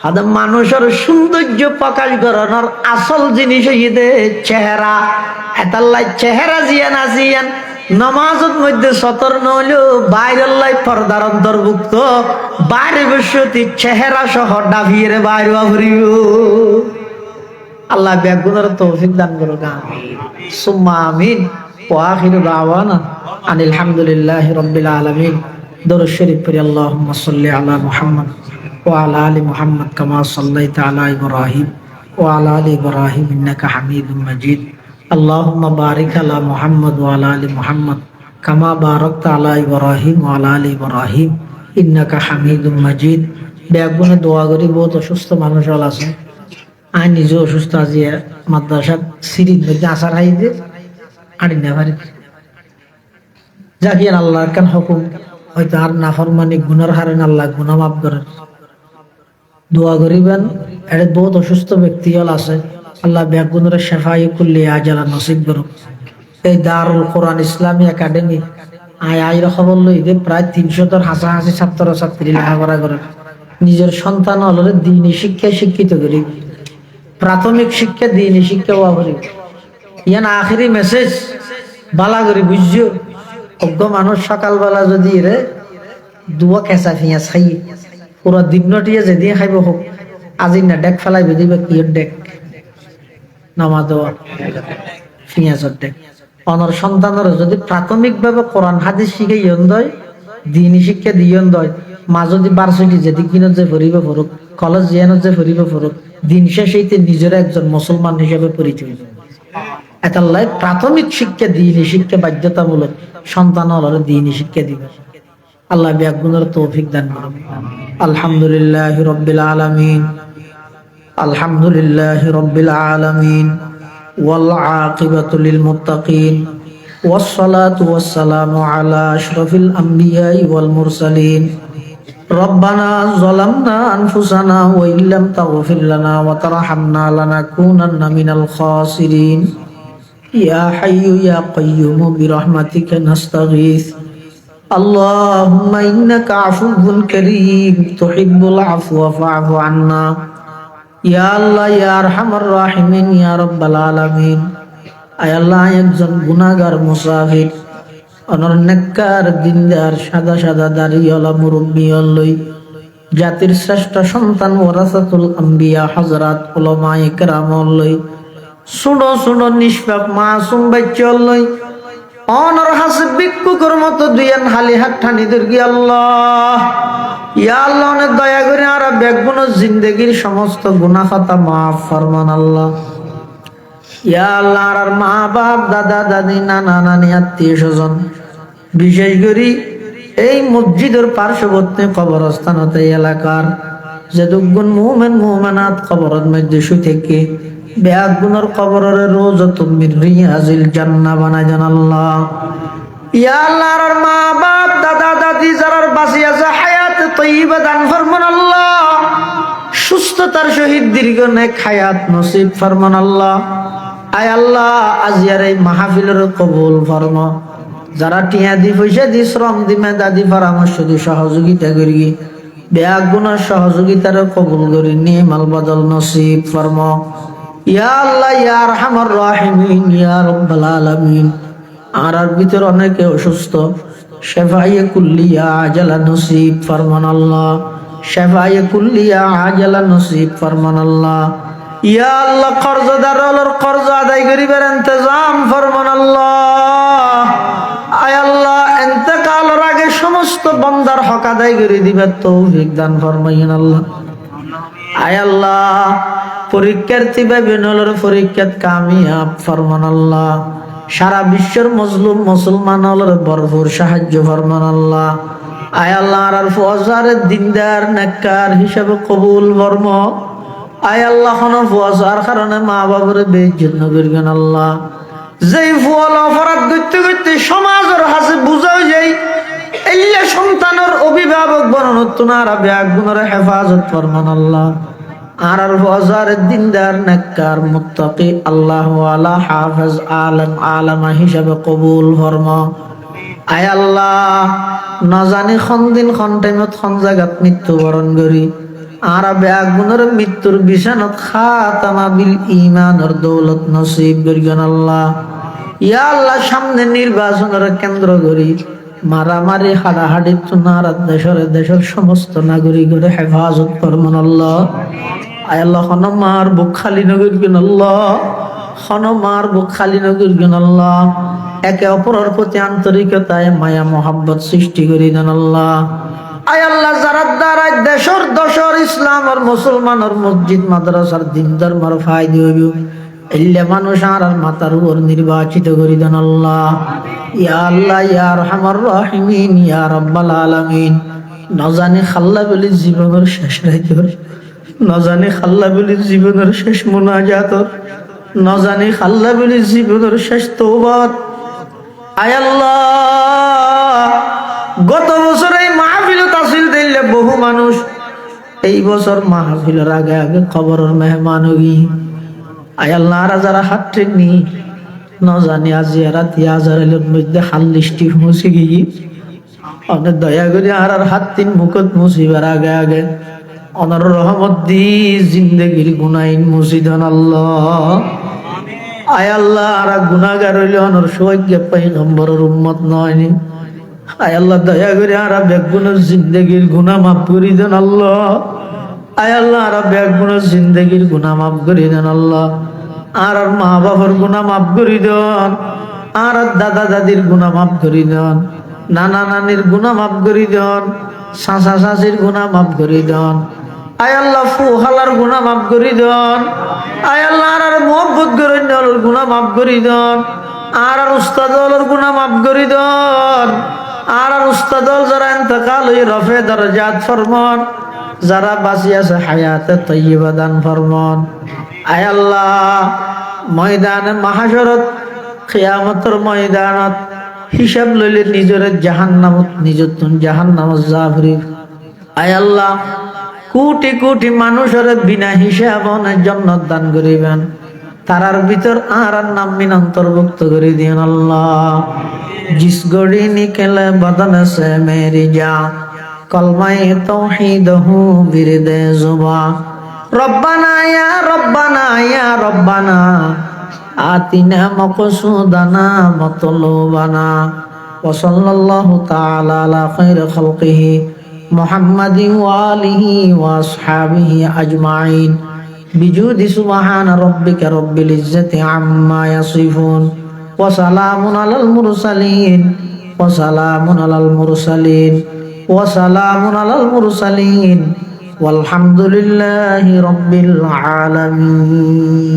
হাদা মানুষের সৌন্দর্য প্রকাশ করানোর আসল জিনিস হইতে চেহারা। এতাল্লাই চেহারা জিয়ান আজিয়ান নমাজের মধ্যে সতর নইলেও বাইরের লাই পর্দার অন্তর্ভুক্ত, বাইরে বসতি চেহারা সহ ডাভিয়ে বাইরে ঘুরিব। আল্লাহ বেগুনের তৌফিক দান করুক, সুম্মা আমিন। ওয়া আখিরু দাওয়ানা আনিল হামদুলিল্লাহি রাব্বিল আলামিন। দরুদ শরীফ পড়ি আল্লাহুম্মা সাল্লি আলা মুহাম্মদ ওয়া আলা আলি মুহাম্মদ কামা সাল্লাইতা আলা ইব্রাহিম ওয়া আলা আলি ইব্রাহিম ইন্নাকা হামিদুম মাজিদ। আল্লাহুম্মা বারিক আলা মুহাম্মদ ওয়া আলা আলি মুহাম্মদ কামা বারাকতা আলা ইব্রাহিম ওয়া আলা আলি ইব্রাহিম ইন্নাকা হামিদুম মাজিদ। বেগুনে দোয়া করি বহুত অসুস্থ মানুষ আছে, আমি নিজে অসুস্থ আছি, মাদ্রাসার সিঁড়ির মধ্যে আসার হাইতে আড়ি না পারি যাকে আল্লাহর কান হুকুম হয়তো আর নাফরমানি গুনার হারেন আল্লাহ গুনাহ মাফ করেন। দোয়া করিবেন। এটা বহুত অসুস্থ ব্যক্তি হল আছে, আল্লাহ বেগুনের শেফাই কুল্লি আজালা নসিব করুক। এই দারুল কোরআন ইসলামী একাডেমি আইর খবর লইতে প্রায় 300 হাসাহাসি ছাত্র ছাত্রী লেখাপড়া করেন। নিজের সন্তান হলে দ্বীনি শিক্ষায় শিক্ষিত করি, প্রাথমিক শিক্ষা দ্বীনি শিক্ষা হওয়া করি। ইয়ান আখেরি মেসেজ বালা করি বুঝছো। অজ্ঞ মানুষ সকালবেলা যদি রে দুয়া কেঁচা পিঁয়াজ খাই পুরো দিনটিয়ে যেদিন খাইব হোক আজি না ডেক ফেলাই দিবে কি ডেক নামা দেওয়া পিঁয়াজর ডেক। অনর সন্তানের যদি প্রাথমিকভাবে কোরআন হাদিস শিখে ইয়ন দয়, দিনী শিক্ষা দিয়ন দয়, মা যদি বার্ষিকী যেদিক কিনত যে ফুরিবে ফুরুক, কলেজ জিয়ানত যে ফুরিবে ফুরুক, দিন শেষে নিজের একজন মুসলমান হিসেবে পরিচয় দেবে। এটাল্লাই প্রাথমিক শিক্ষা দিনী শিক্ষা বাধ্যতামূলক, সন্তান হলে দিনী শিক্ষা দিবে। আল্লাহ বেগুনের তৌফিক দান করুন। আলহামদুলিল্লাহি রাব্বিল আলামিন, আলহামদুলিল্লাহি রাব্বিল আলামিন, ওয়াল আকিবাতু লিল মুত্তাকিন, ওয়াস সালাতু ওয়াস সালামু আলা আশরাফিল আমবিয়াই ওয়াল মুরসালিন। রব্বানা যালামনা আনফুসানা ওয়া ইল্লাম তাগফির লানা ওয়া তারহামনা লানাকুনান্না মিনাল খাসিরিন। ইয়া হাইয়্যু ইয়া কাইয়্যুম বিরহমাতিকা নাস্তাগীথ। আল্লাহুম্মা ইন্নাকা আফুউন কারীম তুহিব্বুল আফওয়া ফা'ফু আন্না। ইয়া আল্লাহ ইয়া আরহামার রাহিমিন ইয়া রাব্বাল আলামিন। আয় আল্লাহ, একজন গুনাহগার মুসাফির, অনর নেককার দিনদার সাদা সাদা দাড়িওয়ালা মুরব্বী লই জাতির শ্রেষ্ঠ সন্তান ওয়ারাসাতুল আম্বিয়া হযরত উলামায়ে কেরাম লই শুনো শুনো নিষ্পাপ মাসুম বাচ্চা লই অনর হাসিব ভিক্ষুকের মতো দুইয়ান হালি হাত ঠানি দুর্গি আল্লাহ ইয়া আল্লাহ অনেক দয়া করে আর বেগুন জিন্দেগির সমস্ত গুনাহ খাতা মাফ ফরমান আল্লাহ ইয়া আল্লাহ আর মা বাপ দাদা দাদি নানা নানি আত্মীয় স্বজন বিশেষ করে এই মসজিদের পার্শ্ববর্তী কবরস্থান হতে এলাকার যে দুগুণ মুমিন মুমিনাত কবরের মধ্যে শুয়ে থেকে বেগুনের কবরের রোজাতুম মিন রিয়াজিল জান্নাহ বানায় দেন আল্লাহ ইয়া আল্লাহ আর মা বাপ দাদা দাদি যারা বাঁচি আছে হায়াতে তয়্যিবা দান ফরমান আল্লাহ সুস্থতার সহিত দীর্ঘ নেক হায়াত নসিব ফরমান আল্লাহ আয় আল্লাহ আজিয়ার এই মাহফিলের কবুল ফরমা যারা টিয়া দি পয়সা দি শ্রম দি মেধা দি পরামর্শ দি সহযোগিতা করি বেগুনের সহযোগিতার কবুল করি নিমাল বদল নসিব ফরমা ইয়া আল্লাহ ইয়া আরহামার রাহিমিন ইয়া রাব্বাল আলামিন আর ভিতর অনেকে অসুস্থ শেফায়ে কুল্লিয়া আজালা নসিব ফরমান আল্লাহ শেফায়ে কুল্লিয়া আজালা নসিব ফরমান আল্লাহ ইয়া আল্লাহ কর্জদারর কর্জ আদায় করিবার ইন্তজাম ফরমান আল্লাহ আয় আল্লাহ ইন্তেকালের আগে সমস্ত বান্দার হক আদায় করে দিবার তৌফিক দান ফরমাইন আল্লাহ আয় আল্লাহ পরীক্ষার্থী ভাইবোনদের পরীক্ষাত কামিয়াব ফরমান আল্লাহ সারা বিশ্বের মজলুম মুসলমানদের ভরপুর সাহায্য ফরমান আল্লাহ আয় আল্লাহ আর ফওয়াজারের দিনদার নেককার হিসাবে কবুল ফরম আয় আল্লাহ কোন ফওয়াজার কারণে মা বাবার বেইজ্জত নগরগন আল্লাহ যেই ফুয়াল অপরাধ করতে করতে সমাজের হাসে বুঝাও যাই এল্লা সন্তানের অভিভাবক বননতুনার বেগুনের হেফাজত ফরমান আল্লাহ আর ফওয়াজারের দিনদার নেককার মুত্তাকি আল্লাহ ওয়ালা হাফেজ আলেম আলামা হিসাবে কবুল ফরমা আয় আল্লাহ না জানি খন দিন খন টাইমত খন জায়গাত মৃত্যুবরণ করি আর বেগুনের মৃত্যুর বিছানত খাতামা বিল ঈমানের দৌলত নসিব করিবেন আল্লাহ ইয়া আল্লাহ সামনে নির্বাচনের কেন্দ্র করি মারামারি হাডাহাডি তুনার দেশের সমস্ত নাগরিকের হেফাজত ফরমান আল্লাহ আয় আল্লাহ খন মার বুক খালি নগরগন আল্লাহ খন মার বুক খালি নগরগন আল্লাহ একে অপরের প্রতি আন্তরিকতায় মায়া মোহাব্বত সৃষ্টি করি দেন আল্লাহ আয় আল্লাহ যারা দ্বারা দেশের দশর ইসলাম আর মুসলমানের মসজিদ মাদ্রাসার দিন ধর্মের ফায়দা হইব এল্লে মানুষ আর মাতার উপর নির্বাচিত করি দেন আল্লাহ ইয়া আল্লাহ ইয়া আরহামার রাহিমিন ইয়া রাব্বাল আলামিন নজানি খাল্লা বলি জীবনের শেষ রাইতর নজানি খাল্লা বলি জীবনের শেষ মুনাজাতর নজানি খাল্লা বলি জীবনের শেষ তওবাত আয় আল্লাহ গত বছর এই মাহফিলে তাসিল দিলে বহু মানুষ এই বছর মাহফিলের আগে আগে কবরের মেহমান হই আয় আল্লাহ আর যারা হাত ট্রেনি নজানি আজি রাতি আজারের মধ্যে হাল্লিশটি মুছে গিয়ে অনেক দয়া করে আর হাত তিন মুখত মুছিবার আগে আগে অনর রহমত দি জিন্দেগির গুনাইন মুছিদন আল্লাহ আয় আল্লাহ আর গুনাহগার হইলে অনর সৌভাগ্য পয়গম্বরের উম্মত নয়নি আয় আল্লাহ দয়া করে আর বেগুনের জিন্দেগির গুনাহ মাফ করে দেন আল্লাহ আয় আল্লাহ আর বেগুনের জিন্দেগির গুনাহ মাফ করে দেন আল্লাহ আর মা বাবার গুনাহ মাফ করে দেন আর দাদা দাদির গুনাহ মাফ করে দেন নানা নানির গুনাহ মাফ করে দেন চাচা চাচির গুনাহ মাফ করে দেন আয় আল্লাহ ফুহালার গুনাহ মাফ করে দেন আয় আল্লাহ আর মোহব্বত করে নেওয়ার গুনাহ মাফ করে দেন আর উস্তাদর গুনাহ মাফ করে দেন আর উস্তাদল যারা ইন্তেকাল হই রফে দরজাত ফরমান যারা বাঁচি আছে হায়াতে তয়্যিবা দান ফরমান আয় আল্লাহ ময়দানে মাহশরত কিয়ামতের ময়দানত হিসাব লইলে নিজের জাহান্নামত নিজতুন জাহান্নামত জাফরি আয় আল্লাহ কোটি কোটি মানুষের বিনা হিসাব জান্নাত দান করিবেন তারার ভিতর আর নাম মিন অন্তর্ভুক্ত করে দিন আল্লাহ जिस घड़ी निकले बदन से मेरी जान कलमाए तौहीद हूँ बिरदे जुबान रब्बना या रब्बना आतिना मक़सूदना मतलूबना ওয়া সাল্লাল্লাহু তাআলা আলা খায়রি খালকিহি মুহাম্মাদিন ওয়া আলিহি ওয়া আসহাবিহি আজমাইন বিজুদি সুবহানা রাব্বিকা রাব্বিল ইজ্জাতি আম্মা ইয়াসিফুন ওয়া সালামুন আলাল মুরসালিন ওয়া সালামুন আলাল মুরসালিন ওয়া সালামুন আলাল মুরসালিন والحمد لله رب العالمين